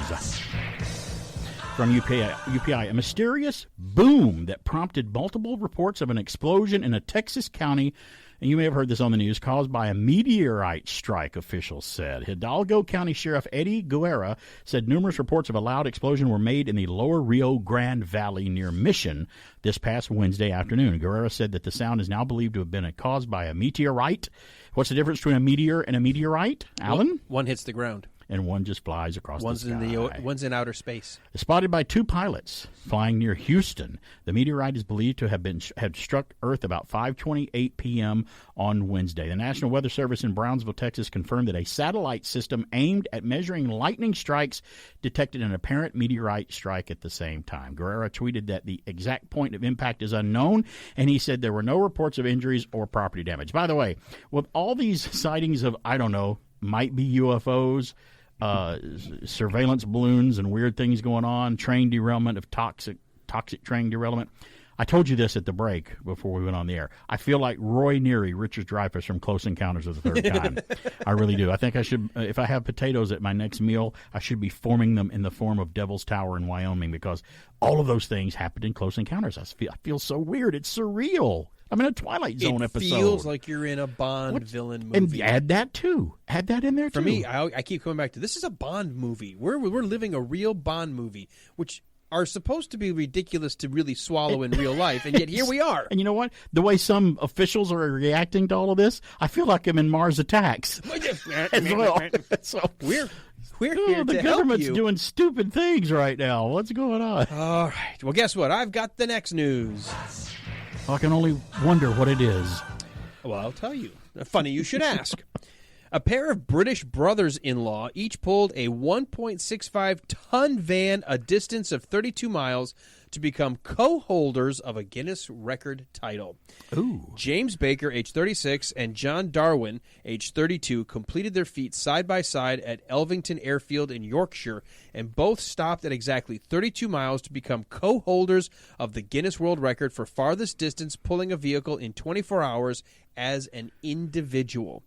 From UPI, a mysterious boom that prompted multiple reports of an explosion in a Texas county, and you may have heard this on the news, caused by a meteorite strike, officials said. Hidalgo County Sheriff Eddie Guerra said numerous reports of a loud explosion were made in the lower Rio Grande Valley near Mission this past Wednesday afternoon. Guerra said that the sound is now believed to have been caused by a meteorite. What's the difference between a meteor and a meteorite, Alan? One hits the ground. And one just flies across the sky. One's in outer space. Spotted by two pilots flying near Houston, the meteorite is believed to have struck Earth about 5:28 p.m. on Wednesday. The National Weather Service in Brownsville, Texas, confirmed that a satellite system aimed at measuring lightning strikes detected an apparent meteorite strike at the same time. Guerrero tweeted that the exact point of impact is unknown, and he said there were no reports of injuries or property damage. By the way, with all these sightings of, might be UFOs, surveillance balloons and weird things going on, train derailment of toxic train derailment. I told you this at the break before we went on the air. I feel like Roy Neary, Richard Dreyfuss from Close Encounters of the Third Kind. I really do. I think I should, if I have potatoes at my next meal, I should be forming them in the form of Devil's Tower in Wyoming, because all of those things happened in Close Encounters. I feel so weird. It's surreal. I'm in a Twilight Zone episode. It feels like you're in a Bond villain movie. And add that too. Add that in there too. For me, I keep coming back to this is a Bond movie. We're living a real Bond movie, which are supposed to be ridiculous to really swallow in real life, and yet here we are. And you know what? The way some officials are reacting to all of this, I feel like I'm in Mars Attacks as well. So we're here the to government's help you. doing stupid things right now. What's going on? All right. Well, guess what? I've got the next news. I can only wonder what it is. Well, I'll tell you. Funny you should ask. A pair of British brothers-in-law each pulled a 1.65-ton van a distance of 32 miles to become co-holders of a Guinness record title. Ooh. James Baker, age 36, and John Darwin, age 32, completed their feat side by side at Elvington Airfield in Yorkshire, and both stopped at exactly 32 miles to become co-holders of the Guinness World Record for farthest distance pulling a vehicle in 24 hours as an individual.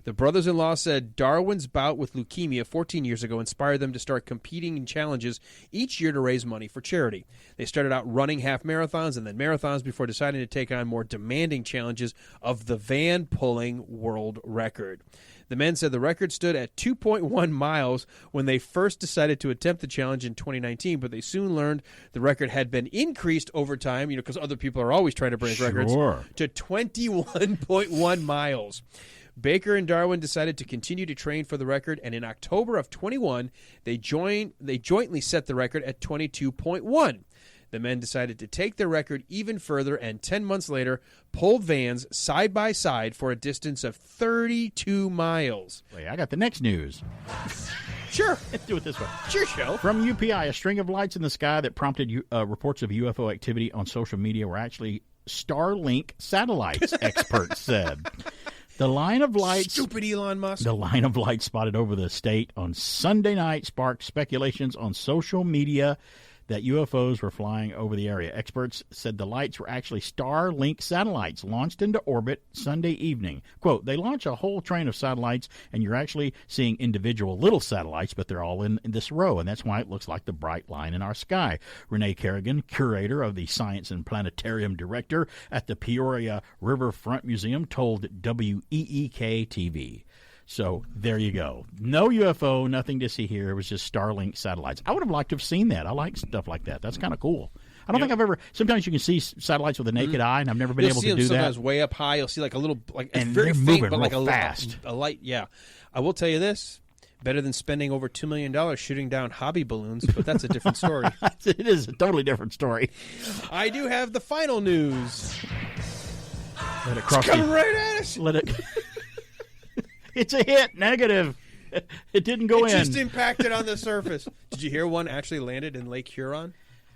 The brothers-in-law said Darwin's bout with leukemia 14 years ago inspired them to start competing in challenges each year to raise money for charity. They started out running half marathons and then marathons before deciding to take on more demanding challenges of the van-pulling world record. The men said the record stood at 2.1 miles when they first decided to attempt the challenge in 2019, but they soon learned the record had been increased over time, because other people are always trying to break records, to 21.1 miles. Baker and Darwin decided to continue to train for the record, and in October of 21, they jointly set the record at 22.1. The men decided to take their record even further, and 10 months later, pulled vans side by side for a distance of 32 miles. Wait, I got the next news. Sure. Let's do it this way. It's your show. From UPI, a string of lights in the sky that prompted reports of UFO activity on social media were actually Starlink satellites, experts said. The line of lights, stupid Elon Musk. The line of lights spotted over the state on Sunday night sparked speculations on social media that UFOs were flying over the area. Experts said the lights were actually Starlink satellites launched into orbit Sunday evening. Quote, they launch a whole train of satellites, and you're actually seeing individual little satellites, but they're all in this row, and that's why it looks like the bright line in our sky. Renee Kerrigan, curator of the Science and Planetarium Director at the Peoria Riverfront Museum, told WEEK-TV. So there you go. No UFO, nothing to see here. It was just Starlink satellites. I would have liked to have seen that. I like stuff like that. That's kind of cool. I don't think I've ever. Sometimes you can see satellites with a naked eye, and I've never been able to do that. You'll see them sometimes way up high. You'll see like a little, like and it's very they're faint, moving but like real fast. A light. Yeah, I will tell you this: Better than spending over $2 million shooting down hobby balloons, but that's a different story. It is a totally different story. I do have the final news. Let it cross. It's coming right at us. Let it. It's a hit. Negative. It didn't go in. It just impacted on the surface. Did you hear one actually landed in Lake Huron?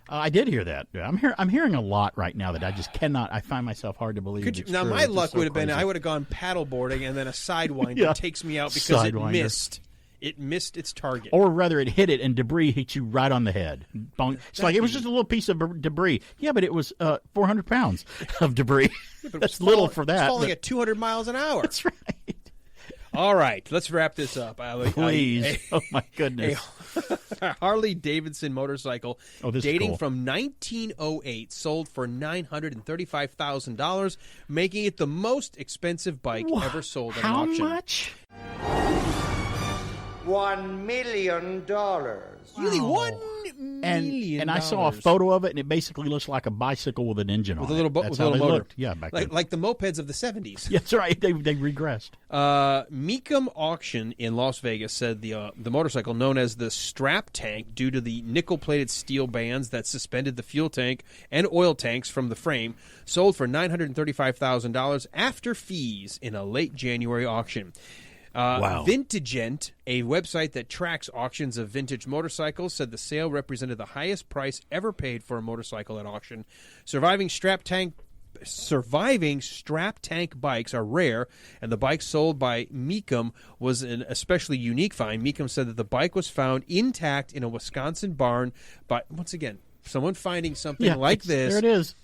I did hear that. I'm hearing a lot right now that I just cannot. I find myself hard to believe. Now, my luck would have been I would have gone paddleboarding and then a sidewinder takes me out because it missed. It missed its target. Or rather, it hit it and debris hit you right on the head. Bonk. It's like it was just a little piece of debris. Yeah, but it was 400 pounds of debris. Yeah, that's little for that. It's falling at 200 miles an hour. That's right. All right, let's wrap this up. Please. Oh, my goodness. A Harley-Davidson motorcycle dating cool. from 1908 sold for $935,000, making it the most expensive bike ever sold at an auction. How much? $1 million. Really, $1 million. And I saw a photo of it, and it basically looks like a bicycle with an engine on it. That's how they motor. looked. Yeah, back then. Like the mopeds of the 70s. Yeah, that's right. They regressed. Mecum Auction in Las Vegas said the motorcycle, known as the Strap Tank, due to the nickel-plated steel bands that suspended the fuel tank and oil tanks from the frame, sold for $935,000 after fees in a late January auction. Wow. Vintagent, a website that tracks auctions of vintage motorcycles, said the sale represented the highest price ever paid for a motorcycle at auction. Surviving strap tank bikes are rare, and the bike sold by Mecum was an especially unique find. Mecum said that the bike was found intact in a Wisconsin barn by, once again, someone finding something like this. There it is.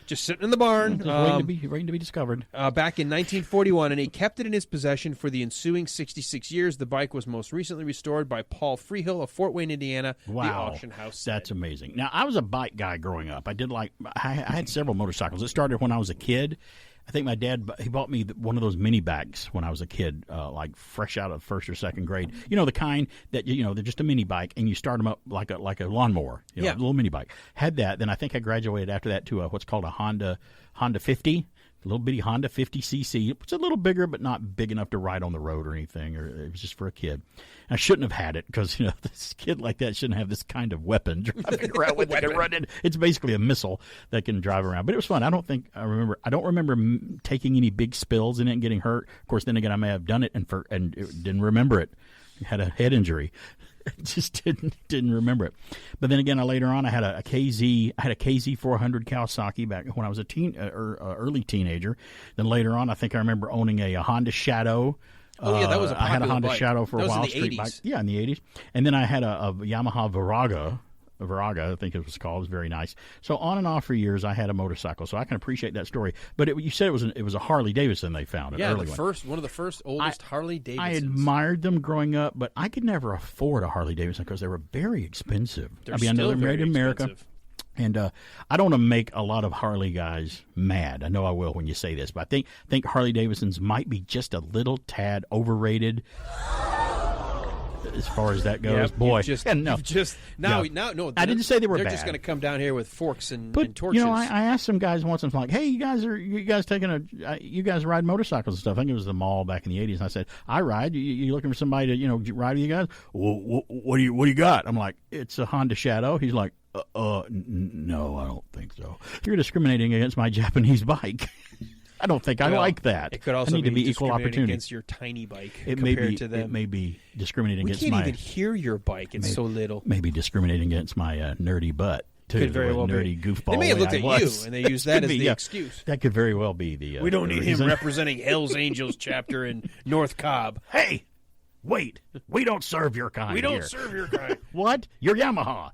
Just sitting in the barn. Waiting to be discovered. Back in 1941, and he kept it in his possession for the ensuing 66 years. The bike was most recently restored by Paul Freehill of Fort Wayne, Indiana, Wow. the auction house said. That's amazing. Now, I was a bike guy growing up. I had several motorcycles. It started when I was a kid. I think my dad, he bought me one of those mini bikes when I was a kid, like fresh out of first or second grade. You know, the kind that, they're just a mini bike, and you start them up like a lawnmower, a little mini bike. Had that. Then I think I graduated after that to what's called a Honda 50, a little bitty Honda 50cc. It's a little bigger, but not big enough to ride on the road or anything. Or it was just for a kid. I shouldn't have had it because, this kid like that shouldn't have this kind of weapon driving around with it. It's basically a missile that can drive around. But it was fun. I don't remember taking any big spills in it and getting hurt. Of course, then again, I may have done it and didn't remember it. Had a head injury. Just didn't remember it. But then again, later on, I had a KZ 400 Kawasaki back when I was early teenager. Then later on, I think I remember owning a Honda Shadow. Oh, yeah, that was a popular I had a Honda bike. Shadow for a while. That was in the 80s. Bike. Yeah, in the 80s. And then I had a Yamaha Viraga, I think it was called. It was very nice. So on and off for years, I had a motorcycle. So I can appreciate that story. But you said it was a Harley Davidson they found. Yeah, one of the first oldest Harley Davidsons. I admired them growing up, but I could never afford a Harley Davidson because they were very expensive. They're I know still they're made very in America. expensive. And I don't want to make a lot of Harley guys mad. I know I will when you say this, but I think Harley Davidsons might be just a little tad overrated as far as that goes. Yeah, I didn't say they were They're bad. just going to come down here with forks and But torches. I asked some guys once, and I'm like, "Hey, you guys ride motorcycles and stuff?" I think it was the mall back in the '80s, and I said, "I ride. You looking for somebody to ride with you guys? Well, what do you got?" I'm like, "It's a Honda Shadow." He's like, "No, I don't think so. You're discriminating against my Japanese bike." I don't think I like that. It could also need to be equal discriminating opportunity against your tiny bike compared to them. It may be discriminating We against can't my. even hear your bike. It's so little. Maybe discriminating against my nerdy butt. Too, Could very well nerdy be. goofball. They may have way looked I at was. you and they used that as the excuse. That could very well be the. We don't the need reason. him representing Hell's Angels chapter in North Cobb. Hey, wait! We don't serve your kind. We don't here. serve your kind. What? You're Yamaha.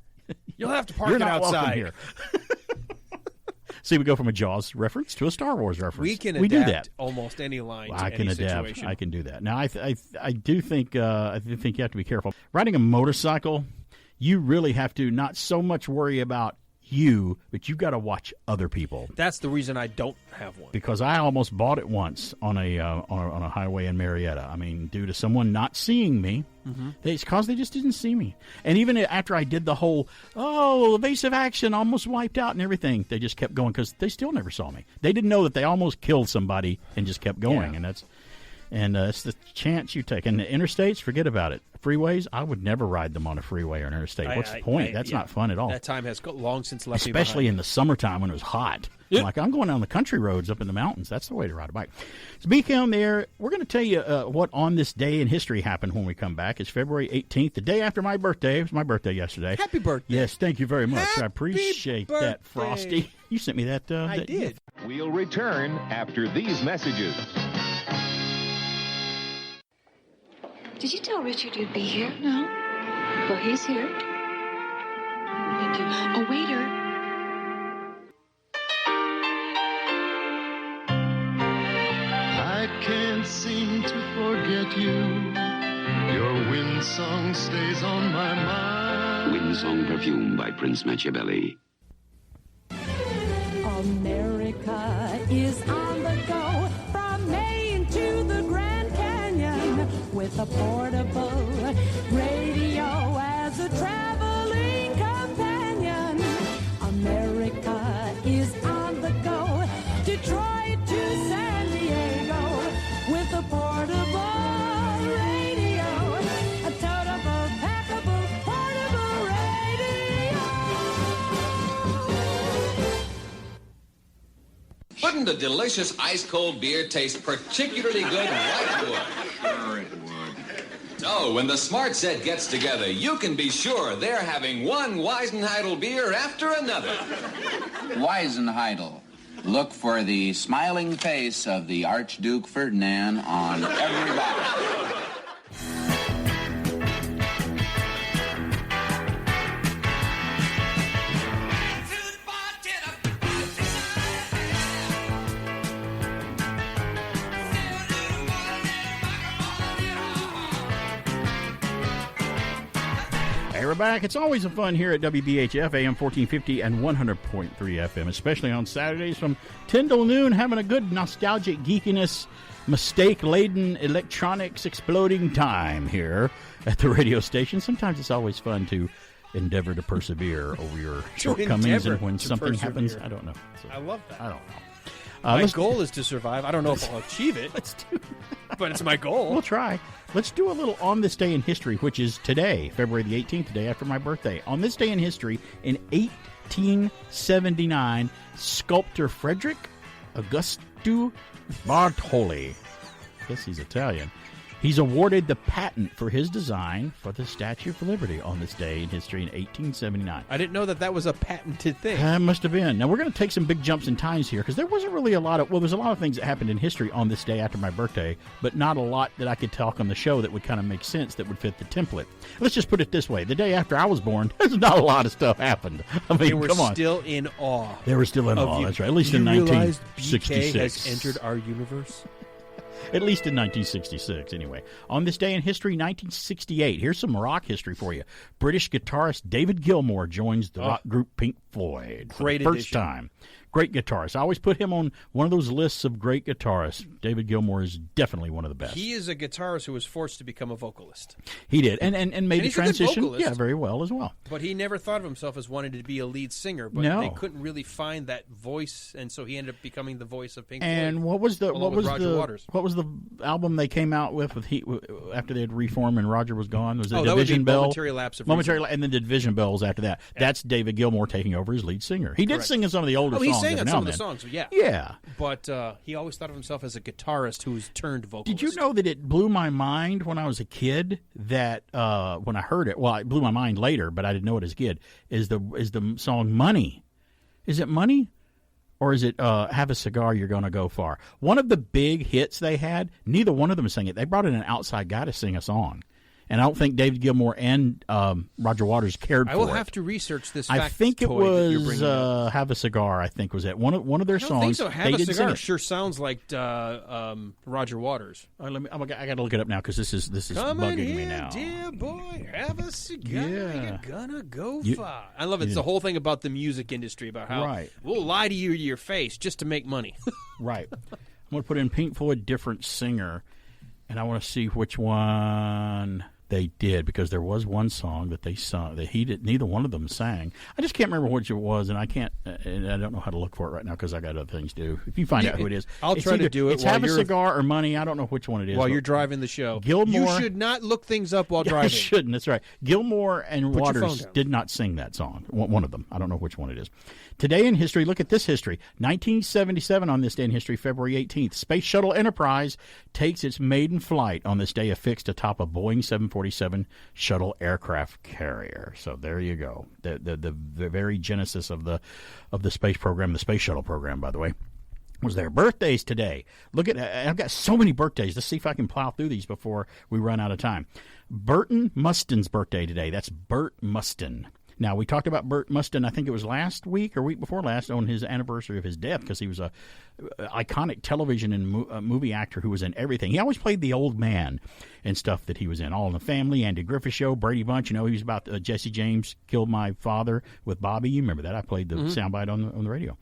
You'll have to park You're it not outside. welcome here. See, we go from a Jaws reference to a Star Wars reference. We can do adapt that. almost any line to I can any adapt. situation. I can do that. Now, I do think you have to be careful. Riding a motorcycle, you really have to not so much worry about you, but you've got to watch other people. That's the reason I don't have one. Because I almost bought it once on a highway in Marietta. I mean, due to someone not seeing me, it's because they just didn't see me. And even after I did the whole evasive action, almost wiped out and everything, they just kept going because they still never saw me. They didn't know that they almost killed somebody and just kept going. Yeah. And And it's the chance you take. And the interstates, forget about it. Freeways, I would never ride them on a freeway or an interstate. What's the point? That's not fun at all. That time has long since left me Especially behind. in the summertime when it was hot. Yep. I'm going down the country roads up in the mountains. That's the way to ride a bike. So BK on there, we're going to tell you what on this day in history happened when we come back. It's February 18th, the day after my birthday. It was my birthday yesterday. Happy birthday. Yes, thank you very much. I appreciate that, birthday. Frosty. You sent me that. I did. We'll return after these messages. Did you tell Richard you'd be here? No. Well, he's here. Thank you. Oh, waiter. I can't seem to forget you. Your wind song stays on my mind. Windsong Perfume by Prince Machiavelli. America is on the go from Maine to the Grand Canyon with a portable radio as a traveling companion. America is on the go, Detroit to San Diego with a portable radio, a toteable, packable, portable radio. Wouldn't a delicious ice-cold beer taste particularly good right wood? Sure it would. So, when the Smart Set gets together, you can be sure they're having one Weisenheidel beer after another. Weisenheidel. Look for the smiling face of the Archduke Ferdinand on every bottle. Hey, we're back. It's always a fun here at WBHF, AM 1450 and 100.3 FM, especially on Saturdays from 10 till noon, having a good nostalgic geekiness, mistake-laden electronics exploding time here at the radio station. Sometimes it's always fun to endeavor to persevere over your shortcomings, and when something happens, I don't know. So, I love that. I don't know. My goal is to survive. I don't know if I'll achieve it. Let's do but it's my goal. We'll try. Let's do a little on this day in history, which is today, February the 18th, the day after my birthday. On this day in history, in 1879, sculptor Frederick Augusto Bartoli, I guess he's Italian, he's awarded the patent for his design for the Statue of Liberty on this day in history in 1879. I didn't know that was a patented thing. It must have been. Now, we're going to take some big jumps in times here because there wasn't really a lot of, there's a lot of things that happened in history on this day after my birthday, but not a lot that I could talk on the show that would kind of make sense that would fit the template. Let's just put it this way. The day after I was born, there's not a lot of stuff happened. I mean, they were come on. still in awe. They were still in awe, that's right. At least in 1966. BK has entered our universe? At least in 1966, anyway. On this day in history, 1968, here's some rock history for you. British guitarist David Gilmour joins the rock group Pink Floyd for the first time. Great guitarist. I always put him on one of those lists of great guitarists. David Gilmour is definitely one of the best. He is a guitarist who was forced to become a vocalist. He did, and made the transition very well as well. But he never thought of himself as wanting to be a lead singer, but they couldn't really find that voice, and so he ended up becoming the voice of Pink Floyd. And what was the Waters. What was the album they came out with after they had reformed and Roger was gone? Was it that Division would be Bell? Momentary Lapse of Reason. And then the Division Bells after that. Yeah. That's David Gilmour taking over as lead singer. He did Correct. sing in some of the older songs. He sang on some of the then. songs, yeah. Yeah. But he always thought of himself as a guitarist who's turned vocalist. Did you know that it blew my mind when I was a kid that when I heard it, well, it blew my mind later, but I didn't know it as a kid, is the song Money. Is it Money? Or is it Have a Cigar, You're Gonna Go Far? One of the big hits they had, neither one of them sang it. They brought in an outside guy to sing a song. And I don't think David Gilmour and Roger Waters cared for it. I will have to research this fact. I think it was Have a Cigar, I think was it. One of their songs. I don't think so. Have a Cigar sure sounds like Roger Waters. I got to look it up now because this is Come bugging in me here, now. Dear boy, have a cigar. Yeah. You're gonna go far. I love it. It's the whole thing about the music industry, about how we'll lie to you to your face just to make money. Right. I'm going to put in Pink Floyd, different singer, and I want to see which one. They did, because there was one song that they sung that neither one of them sang. I just can't remember which it was, and I don't know how to look for it right now because I got other things to do. If you find out who it is, I'll try to do it. It's Have a Cigar or Money. I don't know which one it is. While you're driving the show. Gilmore. You should not look things up while driving. I shouldn't. That's right. Gilmore and Put your phone Waters down. did not sing that song. One of them. I don't know which one it is. Today in history, look at this history. 1977 on this day in history, February 18th. Space Shuttle Enterprise takes its maiden flight on this day affixed atop a Boeing 747 shuttle aircraft carrier. So there you go. The very genesis of the space program, the space shuttle program, by the way, was their birthdays today. Look at, I've got so many birthdays. Let's see if I can plow through these before we run out of time. Burton Mustin's birthday today. That's Burt Mustin. Now, we talked about Burt Mustin, I think it was last week or week before last, on his anniversary of his death, because he was a iconic television and movie actor who was in everything. He always played the old man and stuff that he was in. All in the Family, Andy Griffith Show, Brady Bunch. He was about Jesse James Killed My Father with Bobby. You remember that? I played the soundbite on the radio.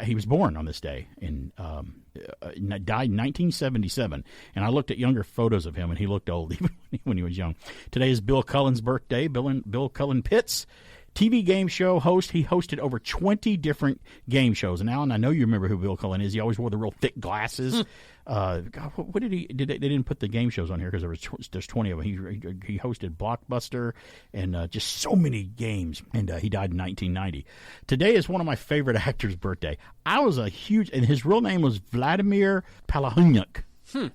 He was born on this day and died in 1977. And I looked at younger photos of him, and he looked old even when he was young. Today is Bill Cullen's birthday. Bill Cullen Pitts, TV game show host. He hosted over 20 different game shows. And Alan, I know you remember who Bill Cullen is. He always wore the real thick glasses. God, what did he? They didn't put the game shows on here because there's 20 of them. He hosted Blockbuster and just so many games. And he died in 1990. Today is one of my favorite actors' birthday. I was a huge, and his real name was Vladimir Palahniuk.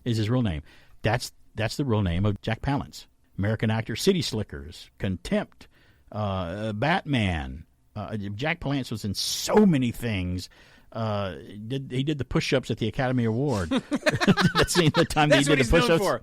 Is his real name? That's the real name of Jack Palance, American actor. City Slickers, Contempt, Batman. Jack Palance was in so many things. He did the push-ups at the Academy Award. That's the time that he did the push-ups. For.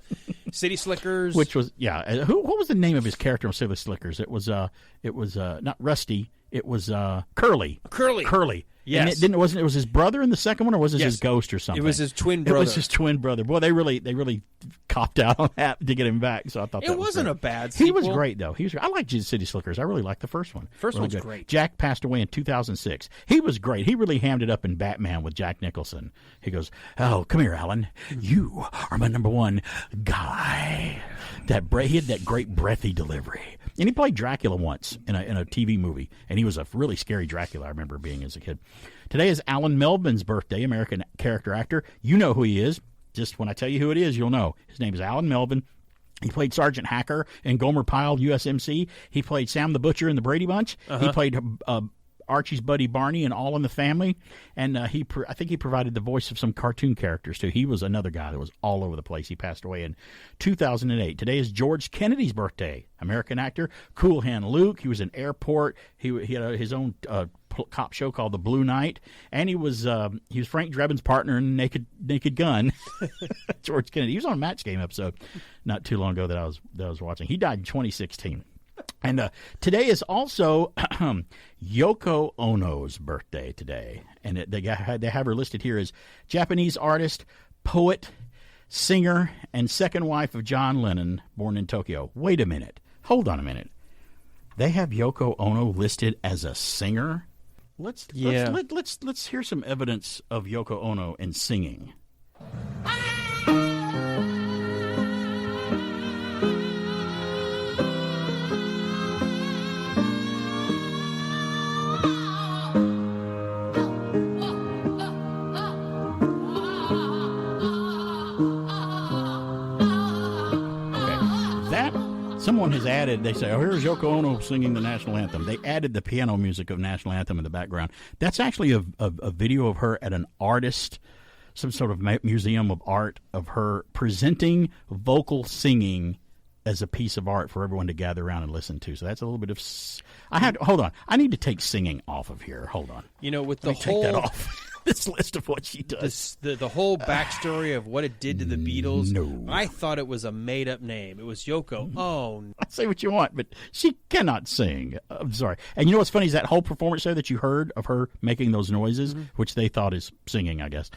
City Slickers, which was what was the name of his character on City Slickers? It was not Rusty. It was Curly. Curly. Yes. And it was his brother in the second one, or was it his ghost or something? It was his twin brother. It was his twin brother. Boy, they really copped out on that to get him back. So I thought it wasn't a bad sequel. He was great though. I like City Slickers. I really liked the first one. First really one's good. great. Jack passed away in 2006. He was great. He really hammed it up in Batman with Jack Nicholson. He goes, "Oh, come here, Alan. You are my number one guy." He had that great breathy delivery. And he played Dracula once in a TV movie, and he was a really scary Dracula. I remember being as a kid. Today is Alan Melvin's birthday, American character actor. You know who he is. Just when I tell you who it is, you'll know. His name is Alan Melvin. He played Sergeant Hacker in Gomer Pyle, USMC. He played Sam the Butcher in the Brady Bunch. He played Archie's buddy Barney in All in the Family, and I think he provided the voice of some cartoon characters too. He was another guy that was all over the place. He passed away in 2008. Today is George Kennedy's birthday. American actor, Cool Hand Luke. He was in Airport. He had his own cop show called The Blue Knight, and he was Frank Drebin's partner in Naked Gun. George Kennedy. He was on a Match Game episode not too long ago that I was watching. He died in 2016. And today is also Yoko Ono's birthday today. And they have her listed here as Japanese artist, poet, singer, and second wife of John Lennon, born in Tokyo. Wait a minute. Hold on a minute. They have Yoko Ono listed as a singer? Let's hear some evidence of Yoko Ono in singing. Someone has added, they say, oh, here's Yoko Ono singing the national anthem. They added the piano music of national anthem in the background. That's actually a video of her at an artist, some sort of museum of art, of her presenting vocal singing as a piece of art for everyone to gather around and listen to. So that's a little bit of... hold on. I need to take singing off of here. Hold on. With Let me take that off. This list of what she does. The whole backstory of what it did to the Beatles. No. I thought it was a made-up name. It was Yoko. Oh. Say what you want, but she cannot sing. I'm sorry. And you know what's funny is that whole performance there that you heard of her making those noises, which they thought is singing, I guess.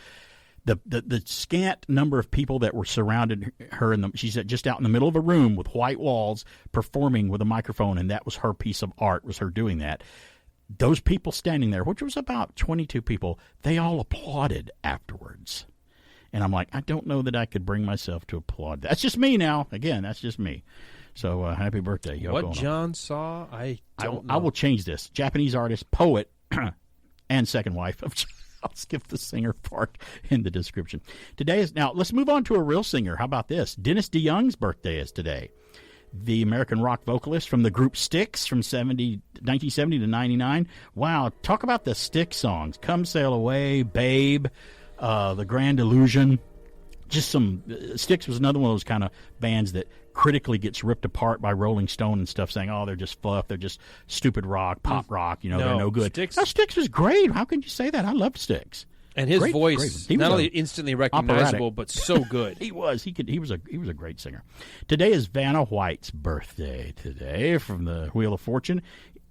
The scant number of people that were surrounded her, she's just out in the middle of a room with white walls performing with a microphone, and that was her piece of art, was her doing that. Those people standing there, which was about 22 people, they all applauded afterwards. And I'm like, I don't know that I could bring myself to applaud. That's just me now. Again, that's just me. So happy birthday, Yoko What Ono. John saw, I don't know. I will change this. Japanese artist, poet, and second wife of I'll skip the singer part in the description. Today is now. Let's move on to a real singer. How about this? Dennis DeYoung's birthday is today. The American rock vocalist from the group Styx from 1970 to 99. Wow, talk about the Styx songs. Come Sail Away, Babe, The Grand Illusion. Just some. Styx was another one of those kind of bands that critically gets ripped apart by Rolling Stone and stuff, saying, oh, they're just fluff, they're just stupid rock, pop rock, they're no good. Styx was great. How can you say that? I loved Styx. And his voice, not only instantly recognizable, but so good. He was a great singer. Today is Vanna White's birthday today from the Wheel of Fortune.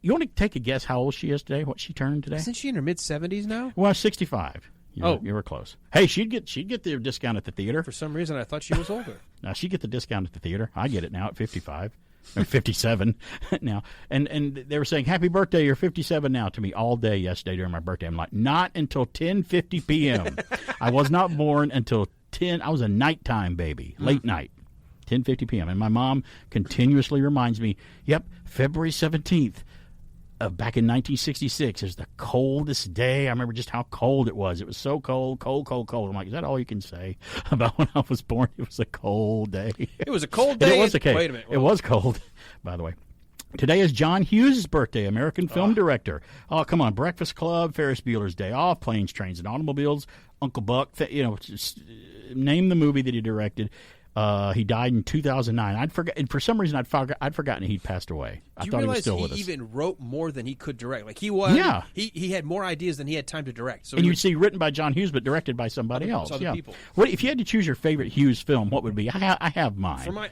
You want to take a guess how old she is today, what she turned today? Isn't she in her mid-70s now? Well, 65. You were close. Hey, she'd get the discount at the theater. For some reason, I thought she was older. Now, she'd get the discount at the theater. I get it now at 55. Or 57 now. And they were saying, happy birthday, you're 57 now to me all day yesterday during my birthday. I'm like, not until 10:50 p.m. I was not born until 10. I was a nighttime baby, late night, 10:50 p.m. And my mom continuously reminds me, yep, February 17th. Back in 1966, it was the coldest day. I remember just how cold it was. It was so cold. I'm like, is that all you can say about when I was born? It was a cold day. It was a cold day. It was okay. Wait a minute. It was cold, by the way. Today is John Hughes' birthday, American film director. Oh, come on. Breakfast Club, Ferris Bueller's Day Off, Planes, Trains, and Automobiles, Uncle Buck. Just name the movie that he directed. He died in 2009. I'd forgot, and for some reason I'd forgotten he'd passed away. I thought he was still with us. Do you realize he even wrote more than he could direct? Like he was, yeah. He had more ideas than he had time to direct. So and you'd see written by John Hughes, but directed by somebody else. Other people. What if you had to choose your favorite Hughes film? What would it be? I have mine. For my,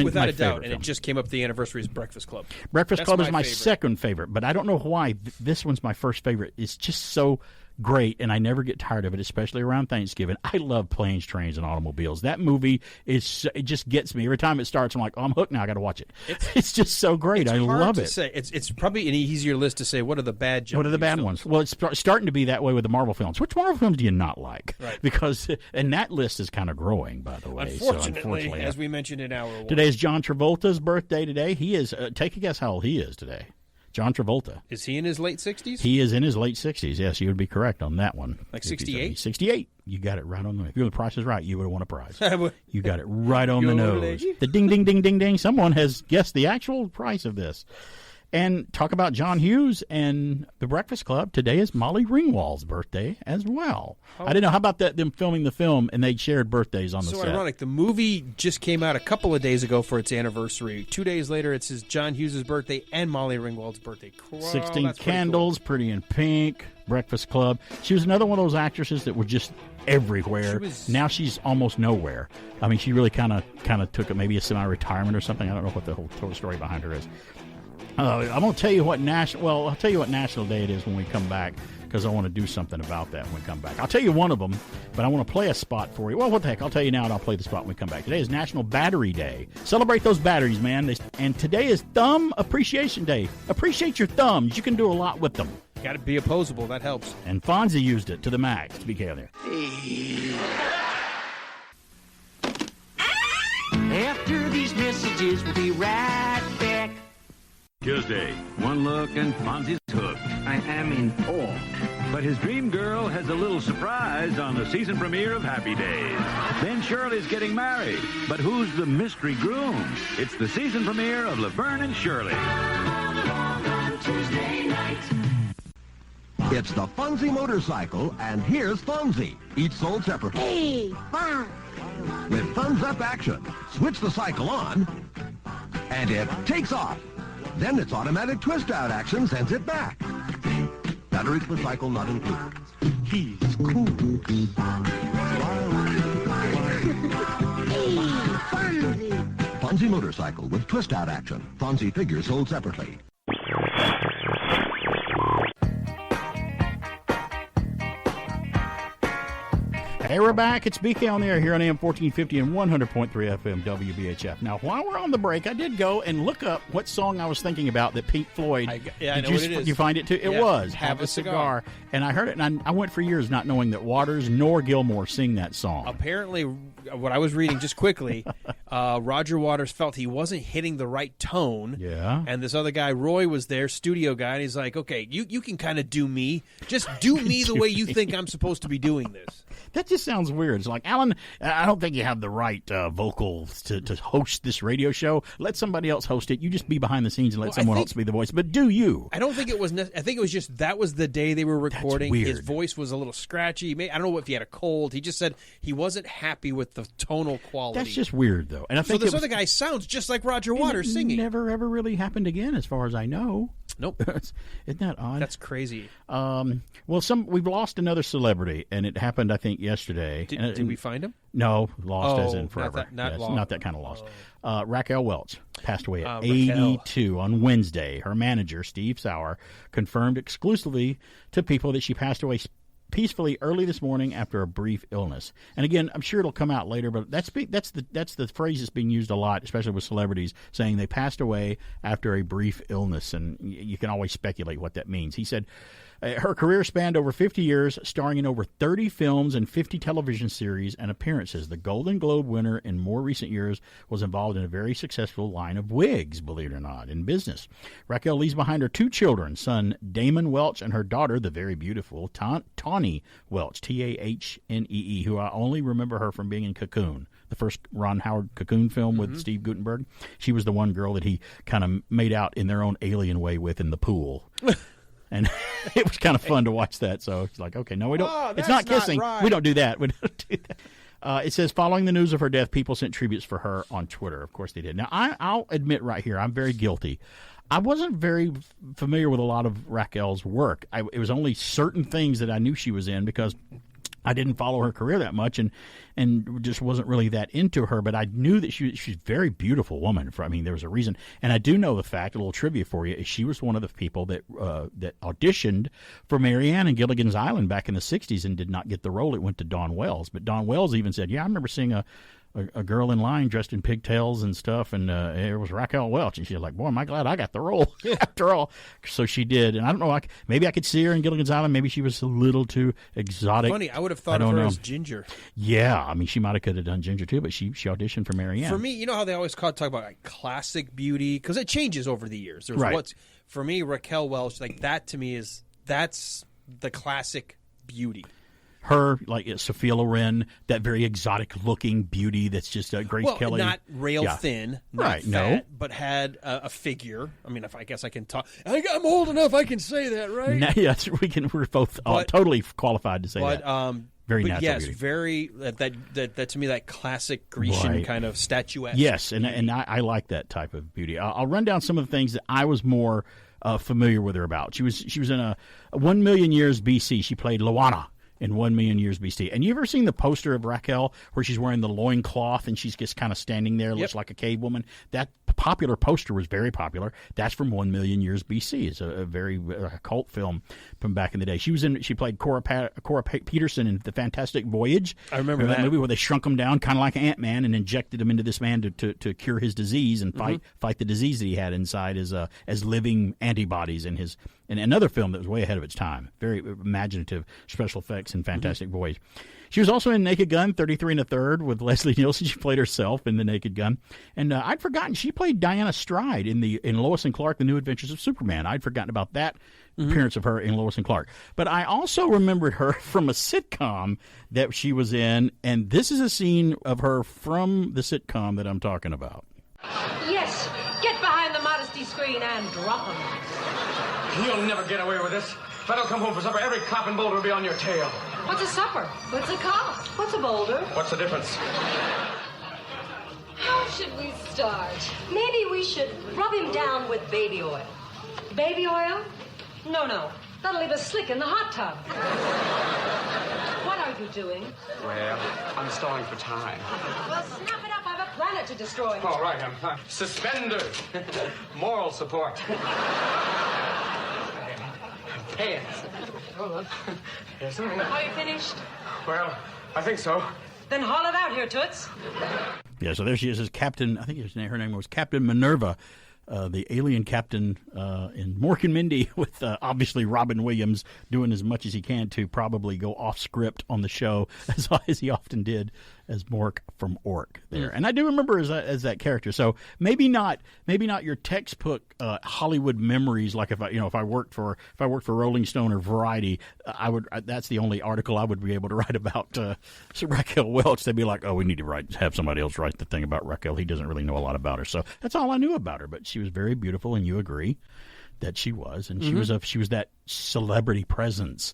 without a doubt, and it just came up the anniversary is Breakfast Club. Breakfast Club is my second favorite, but I don't know why this one's my first favorite. It's just so great, and I never get tired of it, especially around Thanksgiving. I love Planes, Trains, and Automobiles. That movie it just gets me every time it starts. I'm like, oh, I'm hooked now. I got to watch it. It's just so great. I love it. Say. It's probably an easier list to say. What are the bad? What are the bad ones? Well, it's starting to be that way with the Marvel films. Which Marvel films do you not like? Right. Because and that list is kind of growing, by the way. Unfortunately, as we mentioned in hour one. Today is John Travolta's birthday. Today he is. Take a guess how old he is today. John Travolta. Is he in his late 60s? He is in his late 60s. Yes, you would be correct on that one. Like 68? 68. You got it right on the. If the price is right, you would have won a prize. You got it right on the nose. The ding, ding, ding, ding, ding. Someone has guessed the actual price of this. And talk about John Hughes and the Breakfast Club. Today is Molly Ringwald's birthday as well. I didn't know. How about them filming the film and they shared birthdays on the set? So ironic. The movie just came out a couple of days ago for its anniversary. 2 days later, it's John Hughes' birthday and Molly Ringwald's birthday. 16 Candles, cool. Pretty in Pink, Breakfast Club. She was another one of those actresses that were just everywhere. Now she's almost nowhere. I mean, she really kind of took maybe a semi-retirement or something. I don't know what the whole total story behind her is. I'm going to tell you what I'll tell you what National Day it is when we come back, because I want to do something about that when we come back. I'll tell you one of them, but I want to play a spot for you. Well, what the heck? I'll tell you now, and I'll play the spot when we come back. Today is National Battery Day. Celebrate those batteries, man. And today is Thumb Appreciation Day. Appreciate your thumbs. You can do a lot with them. Got to be opposable. That helps. And Fonzie used it to the max. To be clear there. After these messages, we'll be right back. Tuesday, one look and Fonzie's hooked. I am in awe. But his dream girl has a little surprise on the season premiere of Happy Days. Then Shirley's getting married. But who's the mystery groom? It's the season premiere of Laverne and Shirley. It's the Fonzie motorcycle, and here's Fonzie, each sold separately. Hey, Fonz! With thumbs up action, switch the cycle on, and it takes off. Then its automatic twist-out action sends it back. Batteries for cycle not included. He's cool. Hey, Fonzie! Fonzie motorcycle with twist-out action. Fonzie figures sold separately. Hey, we're back. It's BK on the air here on AM 1450 and 100.3 FM WBHF. Now, while we're on the break, I did go and look up what song I was thinking about that Pink Floyd. I know what it is. Did you find it too? It was Have a Cigar. And I heard it, and I went for years not knowing that Waters nor Gilmore sing that song. Apparently, what I was reading just quickly, Roger Waters felt he wasn't hitting the right tone. Yeah. And this other guy, Roy, was there, studio guy, and he's like, okay, you can kind of do me. Just do me the way you think I'm supposed to be doing this. That just sounds weird. It's like, Alan, I don't think you have the right vocals to host this radio show. Let somebody else host it. You just be behind the scenes and let someone else be the voice. But do you? I don't think it was. I think it was just that was the day they were recording. That's weird. His voice was a little scratchy. I don't know if he had a cold. He just said he wasn't happy with the tonal quality. That's just weird, though. And I think this other guy sounds just like Roger Waters singing. Never ever really happened again, as far as I know. Nope. Isn't that odd? That's crazy. Well, we've lost another celebrity, and it happened, I think, yesterday. Did we find him? No, lost as in forever. Not that kind of lost. Raquel Welch passed away at 82 on Wednesday. Her manager, Steve Sauer, confirmed exclusively to people that she passed away peacefully early this morning after a brief illness. And again, I'm sure it'll come out later, but that's the phrase that's being used a lot, especially with celebrities, saying they passed away after a brief illness, and you can always speculate what that means. He said her career spanned over 50 years, starring in over 30 films and 50 television series and appearances. The Golden Globe winner in more recent years was involved in a very successful line of wigs, believe it or not, in business. Raquel leaves behind her 2 children, son Damon Welch and her daughter, the very beautiful Tawny Welch, Tahnee, who I only remember her from being in Cocoon, the first Ron Howard Cocoon film with Steve Guttenberg. She was the one girl that he kind of made out in their own alien way with in the pool. And it was kind of fun to watch that. So it's like, okay, no, we don't. It's not kissing. Right. We don't do that. We don't do that. It says, following the news of her death, people sent tributes for her on Twitter. Of course they did. Now, I'll admit right here, I'm very guilty. I wasn't very familiar with a lot of Raquel's work. It was only certain things that I knew she was in because I didn't follow her career that much and just wasn't really that into her. But I knew that she's a very beautiful woman. There was a reason. And I do know the fact, a little trivia for you, is she was one of the people that auditioned for Marianne in Gilligan's Island back in the 60s and did not get the role. It went to Dawn Wells. But Dawn Wells even said, yeah, I remember seeing a girl in line dressed in pigtails and stuff, and it was Raquel Welch, and she was like, boy, am I glad I got the role after all. So she did, and I don't know, maybe I could see her in Gilligan's Island. Maybe she was a little too exotic. Funny, I would have thought of her as Ginger. Yeah, she might have done Ginger too, but she auditioned for Marianne. For me, you know how they always talk about like classic beauty, because it changes over the years. There's right. For me, Raquel Welch, like that to me that's the classic beauty. Her, like Sophia Loren, that very exotic-looking beauty that's just Grace Kelly. Not rail thin, not right, fat, but had a figure. I guess I can talk. I'm old enough, I can say that, right? No, yes, we're both totally qualified to say that. Very natural yes, beauty. Very that to me, that classic Grecian kind of statuesque. Yes, and I like that type of beauty. I'll run down some of the things that I was more familiar with her about. She was in a 1 million years BC. She played Loana in 1 million years BC. And you ever seen the poster of Raquel where she's wearing the loincloth and she's just kind of standing there, looks like a cave woman? That popular poster was very popular. That's from 1 million years BC. It's a very cult film from back in the day. She played Cora Peterson in The Fantastic Voyage. I remember that movie where they shrunk him down kind of like Ant-Man and injected him into this man to cure his disease and fight the disease that he had inside as living antibodies in his. And another film that was way ahead of its time. Very imaginative special effects and Fantastic Voyage. She was also in Naked Gun, 33 1/3 with Leslie Nielsen. She played herself in The Naked Gun. And I'd forgotten she played Diana Stride in Lois and Clark, The New Adventures of Superman. I'd forgotten about that appearance of her in Lois and Clark. But I also remembered her from a sitcom that she was in, and this is a scene of her from the sitcom that I'm talking about. Yes, get behind the modesty screen and drop them. You'll never get away with this. If I don't come home for supper, every cop in Boulder will be on your tail. What's a supper? What's a cop? What's a boulder? What's the difference? How should we start? Maybe we should rub him down with baby oil. Baby oil? No. That'll leave us slick in the hot tub. What are you doing? Well, I'm stalling for time. Well, snap it up. I have a planet to destroy. All right, I'm suspenders. Moral support. Pants. Hold on. Are you finished? Well, I think so. Then haul it out here, Toots. Yeah, so there she is as Captain, I think her name was Captain Minerva, the alien captain in Mork and Mindy, with obviously Robin Williams doing as much as he can to probably go off script on the show, as he often did as Mork from Ork there. And I do remember as that character. So maybe not your textbook Hollywood memories. Like if I worked for Rolling Stone or Variety, that's the only article I would be able to write about Raquel Welch. They'd be like, oh, we need to have somebody else write the thing about Raquel. He doesn't really know a lot about her. So that's all I knew about her. But she was very beautiful, and you agree that she was, and she was that celebrity presence.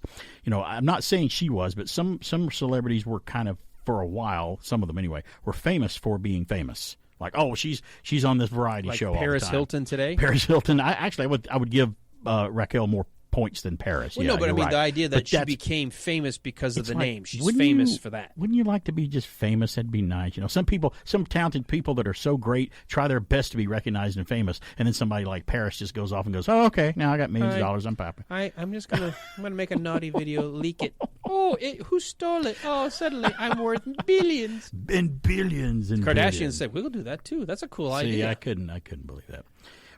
I'm not saying she was, but some celebrities were kind of, for a while, some of them anyway, were famous for being famous. Like, oh, she's on this variety show all the time. Paris Hilton today? Paris Hilton. I would give Raquel more points than Paris. Well, yeah, no, but I mean right. the idea that she became famous because of the name. She's famous for that. Wouldn't you like to be just famous? That'd be nice. Some talented people that are so great try their best to be recognized and famous, and then somebody like Paris just goes off and goes, oh, okay, now I got millions of dollars, I'm popping. I'm gonna make a naughty video, leak it. Oh, who stole it? Oh, suddenly I'm worth billions. And billions and Kardashians billions. said, we'll do that too. That's a cool See, idea. I couldn't believe that.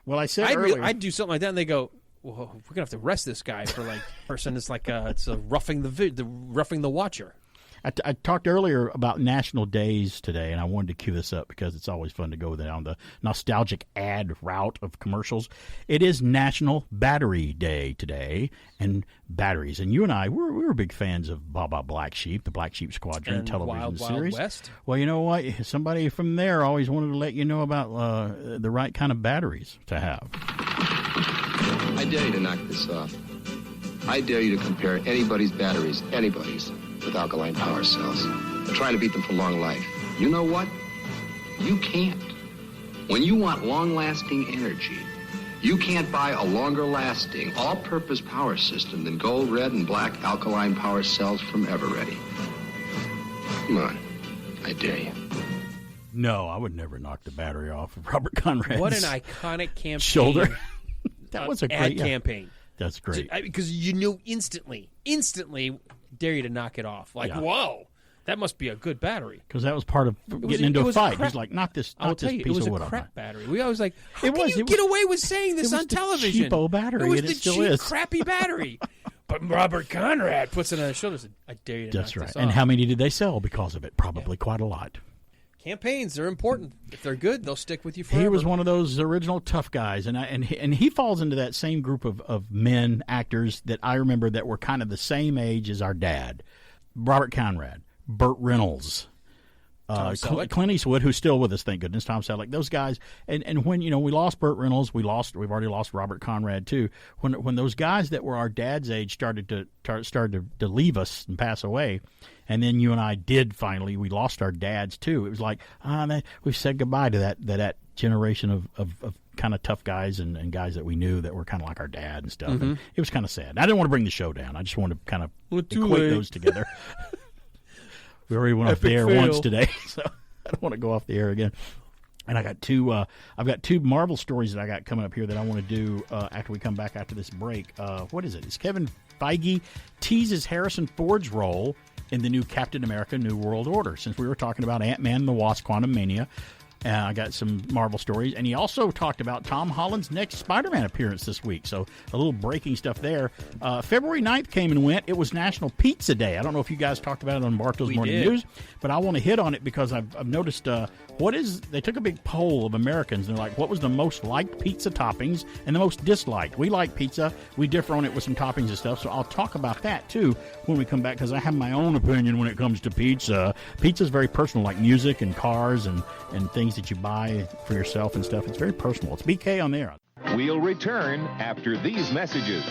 Well, I said earlier, I'd do something like that, and they go, well, we're gonna have to arrest this guy for person. It's like it's roughing the watcher. I talked earlier about national days today, and I wanted to cue this up because it's always fun to go down the nostalgic ad route of commercials. It is National Battery Day today, and batteries. And you and I, we're big fans of Baba Black Sheep, the Black Sheep Squadron and television Wild series. West. Well, you know what? Somebody from there always wanted to let you know about the right kind of batteries to have. I dare you to knock this off. I dare you to compare anybody's batteries, with alkaline power cells. I'm trying to beat them for long life. You know what? You can't. When you want long-lasting energy, you can't buy a longer-lasting, all-purpose power system than gold, red, and black alkaline power cells from Eveready. Come on. I dare you. No, I would never knock the battery off of Robert Conrad's What an iconic campaign. shoulder. That was a great campaign. That's great. Because you knew instantly, dare you to knock it off. Like, whoa, that must be a good battery. Because that was part of getting into a fight. He's like, not this I'll tell you, piece it was of wood. a crap battery. We always like, how can you get away with saying this on television? It was the cheapo battery, it was and the it still cheap, is. crappy battery. But Robert Conrad puts it on his shoulders and I dare you to That's knock right. this And off. how many did they sell because of it? Probably quite a lot. Campaigns, they're important. If they're good, they'll stick with you forever. He was one of those original tough guys, and he falls into that same group of men, actors, that I remember that were kind of the same age as our dad. Robert Conrad, Burt Reynolds, Clint Eastwood, who's still with us, thank goodness, Tom Selleck, those guys. And when we lost Burt Reynolds, we've already lost Robert Conrad too. When those guys that were our dad's age started to leave us and pass away, and then you and I did finally, we lost our dads too. It was like, we've said goodbye to that generation of kind of tough guys and guys that we knew that were kind of like our dad and stuff. And it was kind of sad. I didn't want to bring the show down. I just wanted to kind of equate those together. We already went off the air once today, so I don't want to go off the air again. And I got I've got two Marvel stories that I got coming up here that I want to do after we come back after this break. What is it? It's Kevin Feige teases Harrison Ford's role in the new Captain America New World Order. Since we were talking about Ant-Man and the Wasp: Quantumania, I got some Marvel stories. And he also talked about Tom Holland's next Spider-Man appearance this week. So a little breaking stuff there. February 9th came and went. It was National Pizza Day. I don't know if you guys talked about it on Bartow's Morning News, but I want to hit on it because I've noticed they took a big poll of Americans. And they're like, what was the most liked pizza toppings and the most disliked? We like pizza. We differ on it with some toppings and stuff. So I'll talk about that too when we come back because I have my own opinion when it comes to pizza. Pizza is very personal, like music and cars and things that you buy for yourself and stuff. It's very personal. It's BK on the air. We'll return after these messages.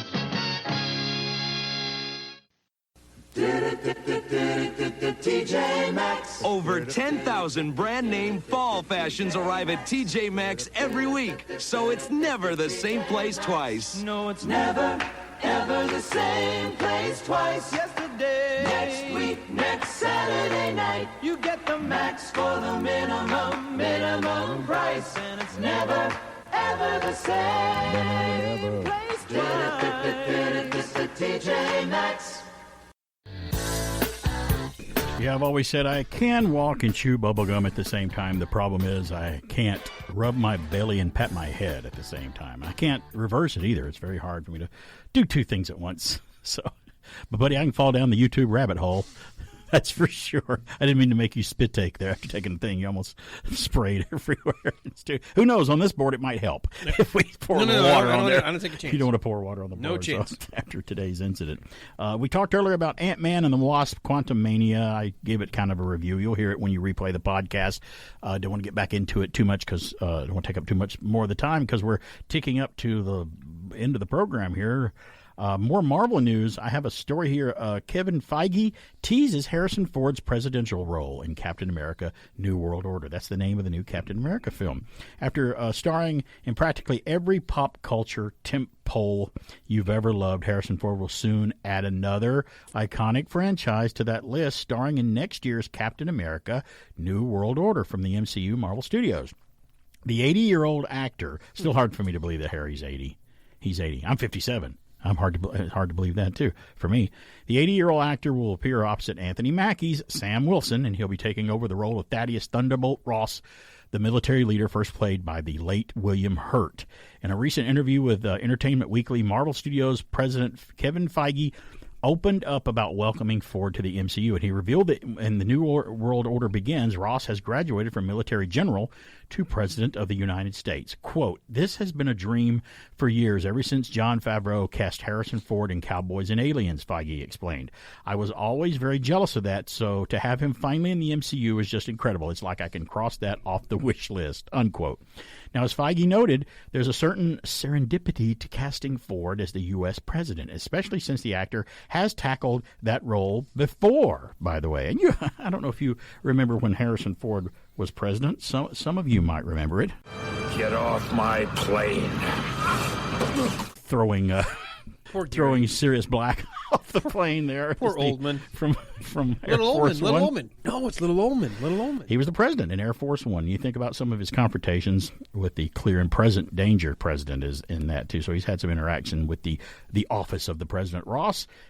TJ Maxx. Over 10,000 brand name fall fashions arrive at TJ Maxx every week, so it's never the same place twice. No, it's never, ever the same place twice. Yesterday. Next week, next Saturday night, you get the Max for the minimum price. And it's never, ever the same place twice. It's the TJ Maxx. Yeah, I've always said I can walk and chew bubblegum at the same time. The problem is I can't rub my belly and pat my head at the same time. I can't reverse it either. It's very hard for me to do two things at once. So, but buddy, I can fall down the YouTube rabbit hole. That's for sure. I didn't mean to make you spit take there after taking the thing. You almost sprayed everywhere. Who knows? On this board, it might help if we pour water on there. I don't take a chance. You don't want to pour water on the board. No chance. So, after today's incident. We talked earlier about Ant-Man and the Wasp: Quantumania. I gave it kind of a review. You'll hear it when you replay the podcast. Don't want to get back into it too much because I don't want to take up too much more of the time because we're ticking up to the end of the program here. More Marvel news. I have a story here. Kevin Feige teases Harrison Ford's presidential role in Captain America: New World Order. That's the name of the new Captain America film. After starring in practically every pop culture tentpole you've ever loved, Harrison Ford will soon add another iconic franchise to that list, starring in next year's Captain America: New World Order from the MCU Marvel Studios. The 80-year-old actor, still hard for me to believe that Harry's 80. He's 80. I'm 57. Hard to believe that, too, for me. The 80-year-old actor will appear opposite Anthony Mackie's Sam Wilson, and he'll be taking over the role of Thaddeus Thunderbolt Ross, the military leader first played by the late William Hurt. In a recent interview with Entertainment Weekly, Marvel Studios president Kevin Feige opened up about welcoming Ford to the MCU, and he revealed that in the New World Order begins, Ross has graduated from military general to President of the United States. Quote, "This has been a dream for years, ever since Jon Favreau cast Harrison Ford in Cowboys and Aliens," Feige explained. "I was always very jealous of that, so to have him finally in the MCU is just incredible. It's like I can cross that off the wish list," unquote. Now, as Feige noted, there's a certain serendipity to casting Ford as the U.S. president, especially since the actor has tackled that role before, by the way. And I don't know if you remember when Harrison Ford was president. Some of you might remember it. Get off my plane. Throwing Sirius Black off the plane there. Poor Oldman. From Air Force One. Little Oldman. No, it's Little Oldman. He was the president in Air Force One. You think about some of his confrontations with the clear and present danger president is in that, too. So he's had some interaction with the office of the president.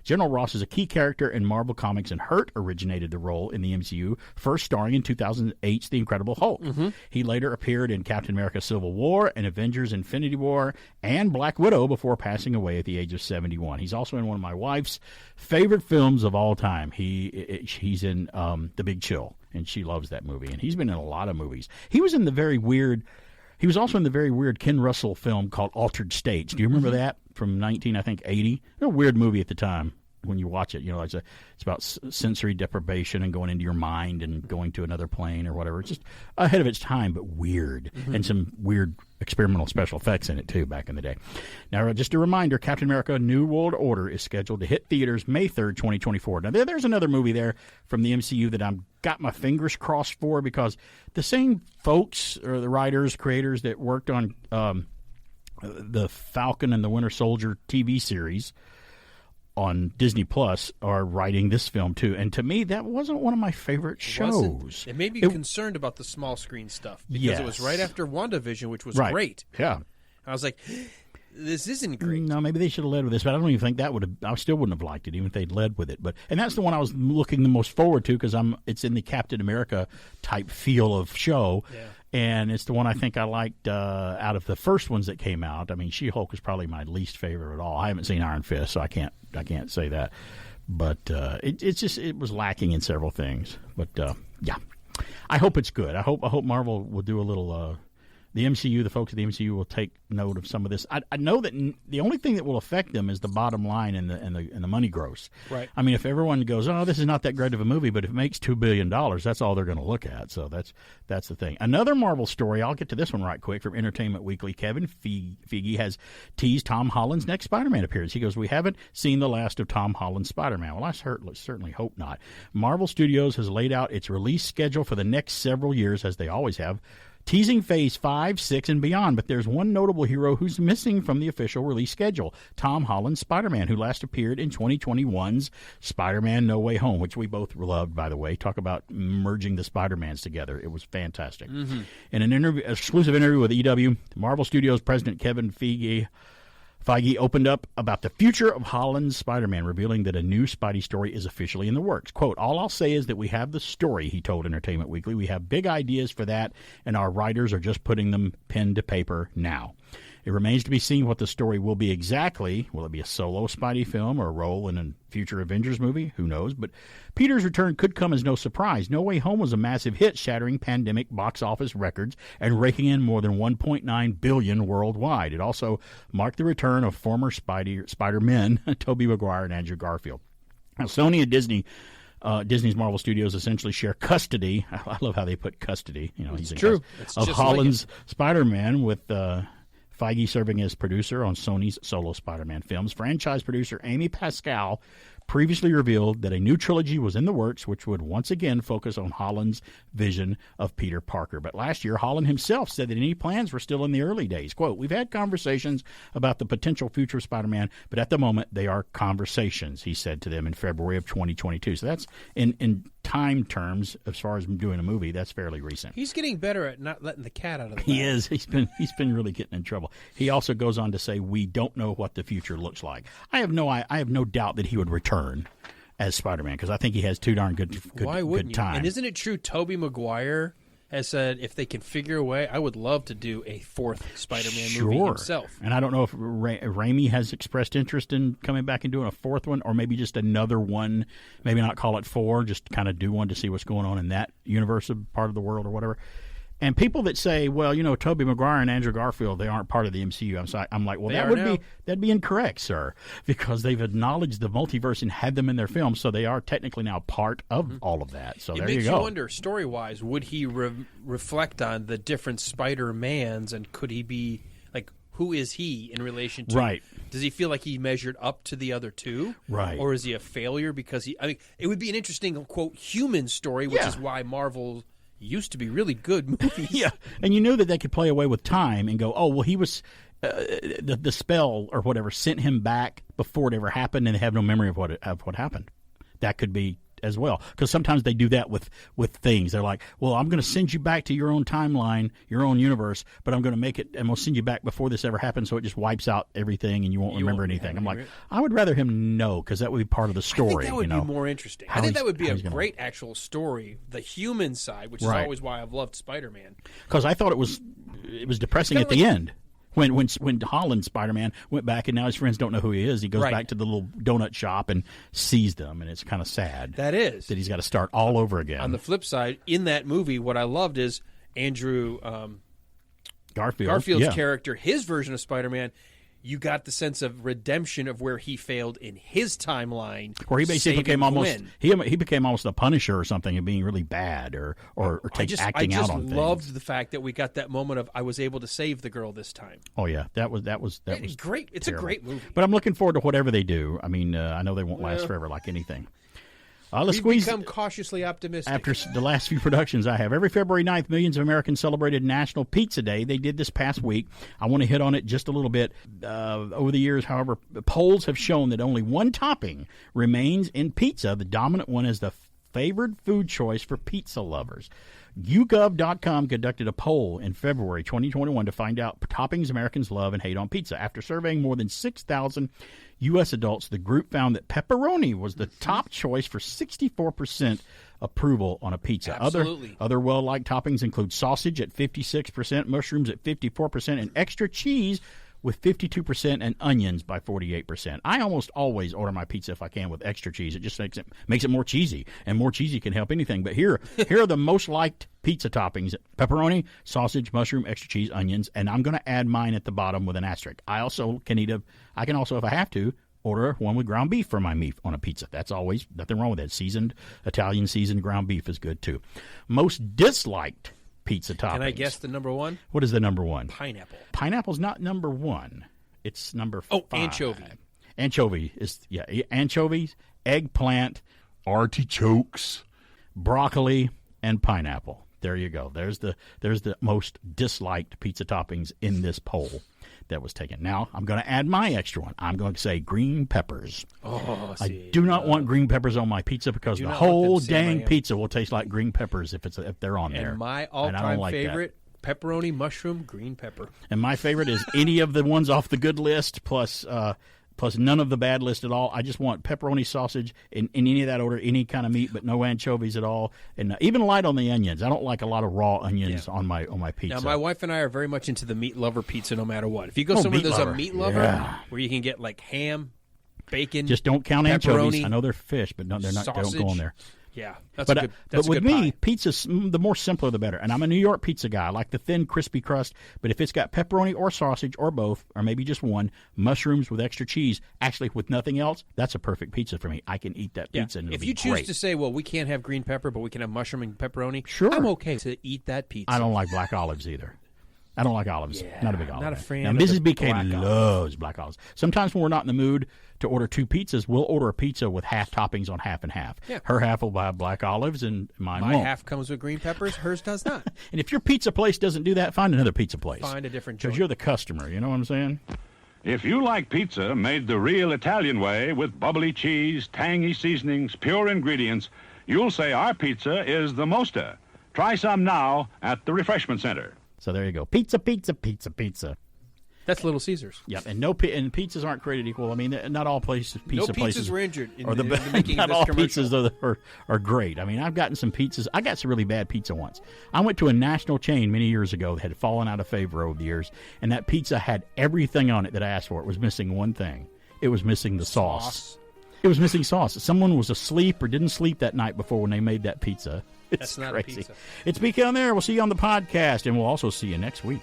General Ross is a key character in Marvel Comics, and Hurt originated the role in the MCU, first starring in 2008's The Incredible Hulk. Mm-hmm. He later appeared in Captain America: Civil War and Avengers: Infinity War and Black Widow before passing away at the age of 71. He's also in one of my wife's favorite films of all time. He's in The Big Chill, and she loves that movie. And he's been in a lot of movies. He was also in the very weird Ken Russell film called Altered States. Do you remember that from 1980? A weird movie at the time. When you watch it, it's about sensory deprivation and going into your mind and going to another plane or whatever. It's just ahead of its time, but weird. Mm-hmm. And some weird experimental special effects in it, too, back in the day. Now, just a reminder, Captain America: New World Order is scheduled to hit theaters May 3rd, 2024. Now, there's another movie there from the MCU that I've got my fingers crossed for, because the same folks, or the writers, creators that worked on the Falcon and the Winter Soldier TV series on Disney Plus, are writing this film too, and to me that wasn't one of my favorite shows. It made me concerned about the small screen stuff, because it was right after WandaVision, which was great. Yeah, I was like, this isn't great. No, maybe they should have led with this, but I don't even think that would have. I still wouldn't have liked it, even if they'd led with it. And that's the one I was looking the most forward to, because it's in the Captain America type feel of show. Yeah. And it's the one I think I liked out of the first ones that came out. I mean, She-Hulk is probably my least favorite at all. I haven't seen Iron Fist, so I can't say that. But it was lacking in several things. But yeah, I hope it's good. I hope Marvel will do a little. The MCU, the folks at the MCU, will take note of some of this. I know that the only thing that will affect them is the bottom line and the money gross. Right. I mean, if everyone goes, "Oh, this is not that great of a movie," but if it makes $2 billion, that's all they're going to look at. So that's the thing. Another Marvel story. I'll get to this one right quick from Entertainment Weekly. Kevin Feige has teased Tom Holland's next Spider-Man appearance. He goes, "We haven't seen the last of Tom Holland's Spider-Man." Well, I certainly hope not. Marvel Studios has laid out its release schedule for the next several years, as they always have, teasing Phase 5, 6, and beyond. But there's one notable hero who's missing from the official release schedule: Tom Holland's Spider-Man, who last appeared in 2021's Spider-Man No Way Home, which we both loved, by the way. Talk about merging the Spider-Mans together. It was fantastic. Mm-hmm. In an exclusive interview with EW, Marvel Studios president Kevin Feige Feige opened up about the future of Holland's Spider-Man, revealing that a new Spidey story is officially in the works. Quote, all I'll say is that we have the story, he told Entertainment Weekly. We have big ideas for that, and our writers are just putting them pen to paper now. It remains to be seen what the story will be exactly. Will it be a solo Spidey film or a role in a future Avengers movie? Who knows? But Peter's return could come as no surprise. No Way Home was a massive hit, shattering pandemic box office records and raking in more than $1.9 billion worldwide. It also marked the return of former Spider-Men, Tobey Maguire and Andrew Garfield. Now, Sony and Disney's Marvel Studios essentially share custody. I love how they put custody. You know, it's true. Of Holland's Spider-Man, with Feige serving as producer on Sony's solo Spider-Man films. Franchise producer Amy Pascal previously revealed that a new trilogy was in the works, which would once again focus on Holland's vision of Peter Parker. But last year, Holland himself said that any plans were still in the early days. Quote, we've had conversations about the potential future of Spider-Man, but at the moment, they are conversations, he said to them in February of 2022. So that's, in time terms, as far as doing a movie, that's fairly recent. He's getting better at not letting the cat out of the bag. He is. He's been really getting in trouble. He also goes on to say, we don't know what the future looks like. I have no doubt that he would return as Spider-Man, because I think he has too darn good Why wouldn't time. You? And isn't it true Tobey Maguire has said if they can figure a way, I would love to do a fourth Spider-Man movie himself. And I don't know if Raimi has expressed interest in coming back and doing a fourth one, or maybe just another one, maybe not call it 4, just kind of do one to see what's going on in that universe of part of the world or whatever. And people that say, well, you know, Tobey Maguire and Andrew Garfield, they aren't part of the MCU. I'm like, well, that'd be incorrect, sir, because they've acknowledged the multiverse and had them in their films, so they are technically now part of all of that. So there you go. It makes you wonder, story-wise, would he reflect on the different Spider-Mans, and could he be, like, who is he in relation to? Right. Does he feel like he measured up to the other two? Right. Or is he a failure because it would be an interesting, quote, human story, which is why Marvel used to be really good movies. Yeah, and you knew that they could play away with time and go, oh, well, he was the spell or whatever sent him back before it ever happened, and they have no memory of what happened. That could be as well, because sometimes they do that with things. They're like, well, I'm going to send you back to your own timeline, your own universe, but I'm going to make it, and we'll send you back before this ever happened, so it just wipes out everything and you won't remember anything. I'm like, I would rather him know, because that would be part of the story. I think that would be more interesting. I think that would be a great actual story, the human side, which is always why I've loved Spider-Man. Because I thought it was depressing at the end. When Holland's Spider-Man went back and now his friends don't know who he is, he goes back to the little donut shop and sees them, and it's kind of sad. That is. That he's got to start all over again. On the flip side, in that movie, what I loved is Andrew Garfield's character, his version of Spider-Man. You got the sense of redemption of where he failed in his timeline. Where he basically became almost he became almost a Punisher or something, and being really bad or acting out on things. I just loved the fact that we got that moment of I was able to save the girl this time. Oh yeah, that was great. It's terrible. A great movie. But I'm looking forward to whatever they do. I mean, I know they won't last forever like anything. We've become cautiously optimistic. After the last few productions I have. Every February 9th, millions of Americans celebrated National Pizza Day. They did this past week. I want to hit on it just a little bit. Over the years, however, polls have shown that only one topping remains in pizza. The dominant one is the favored food choice for pizza lovers. YouGov.com conducted a poll in February 2021 to find out toppings Americans love and hate on pizza. After surveying more than 6,000 U.S. adults, the group found that pepperoni was the top choice for 64% approval on a pizza. Absolutely. Other well-liked toppings include sausage at 56%, mushrooms at 54%, and extra cheese with 52%, and onions by 48%. I almost always order my pizza, if I can, with extra cheese. It just makes it more cheesy, and more cheesy can help anything. But here are the most liked pizza toppings: pepperoni, sausage, mushroom, extra cheese, onions, and I'm going to add mine at the bottom with an asterisk. I can also, if I have to, order one with ground beef for my meat on a pizza. That's always nothing wrong with that. Italian seasoned ground beef is good too. Most disliked pizza toppings. Can I guess the number one? What is the number one? Pineapple. Pineapple's not number one. It's number 5. Oh, anchovy. Anchovy is, anchovies, eggplant, artichokes, broccoli, and pineapple. There you go. There's the most disliked pizza toppings in this poll that was taken. Now, I'm going to add my extra one. I'm going to say green peppers. Oh, see. I do not want green peppers on my pizza, because the whole dang pizza will taste like green peppers if they're on there. And my all-time favorite, Pepperoni, mushroom, green pepper. And my favorite is any of the ones off the good list plus none of the bad list at all. I just want pepperoni sausage in any of that order, any kind of meat, but no anchovies at all, and even light on the onions. I don't like a lot of raw onions on my pizza. Now, my wife and I are very much into the meat lover pizza no matter what. If you go somewhere there's a meat lover where you can get like ham, bacon, just don't count anchovies. I know they're fish, but no, they're not. Sausage. They don't go in there. Yeah, that's but a good. That's but with a good me, pie. pizza's the more simpler the better. And I'm a New York pizza guy. I like the thin, crispy crust. But if it's got pepperoni or sausage or both, or maybe just one, mushrooms with extra cheese, actually with nothing else, that's a perfect pizza for me. I can eat that pizza. And if you choose to say, well, we can't have green pepper, but we can have mushroom and pepperoni, sure, I'm okay to eat that pizza. I don't like black olives either. I don't like olives. Yeah, not a big olive. Not a fan. Now, of Mrs. the BK loves black olives. Sometimes when we're not in the mood to order two pizzas, we'll order a pizza with half toppings on half and half. Yeah. Her half will have black olives and mine My won't. half comes with green peppers. Hers does not. And if your pizza place doesn't do that, find another pizza place. Find a different Because joint. you're the customer. You know what I'm saying? If you like pizza made the real Italian way with bubbly cheese, tangy seasonings, pure ingredients, you'll say our pizza is the Mosta. Try some now at the Refreshment Center. So there you go. Pizza, pizza, pizza, pizza. That's Little Caesars. Yep, and and pizzas aren't created equal. I mean, not all places. No pizzas places were injured in are the making not of this all commercial. pizzas are great. I mean, I've gotten some pizzas. I got some really bad pizza once. I went to a national chain many years ago that had fallen out of favor over the years, and that pizza had everything on it that I asked for. It was missing one thing. It was missing the sauce. It was missing sauce. Someone was asleep or didn't sleep that night before when they made that pizza. It's That's not crazy. a pizza. It's BK on there. We'll see you on the podcast, and we'll also see you next week.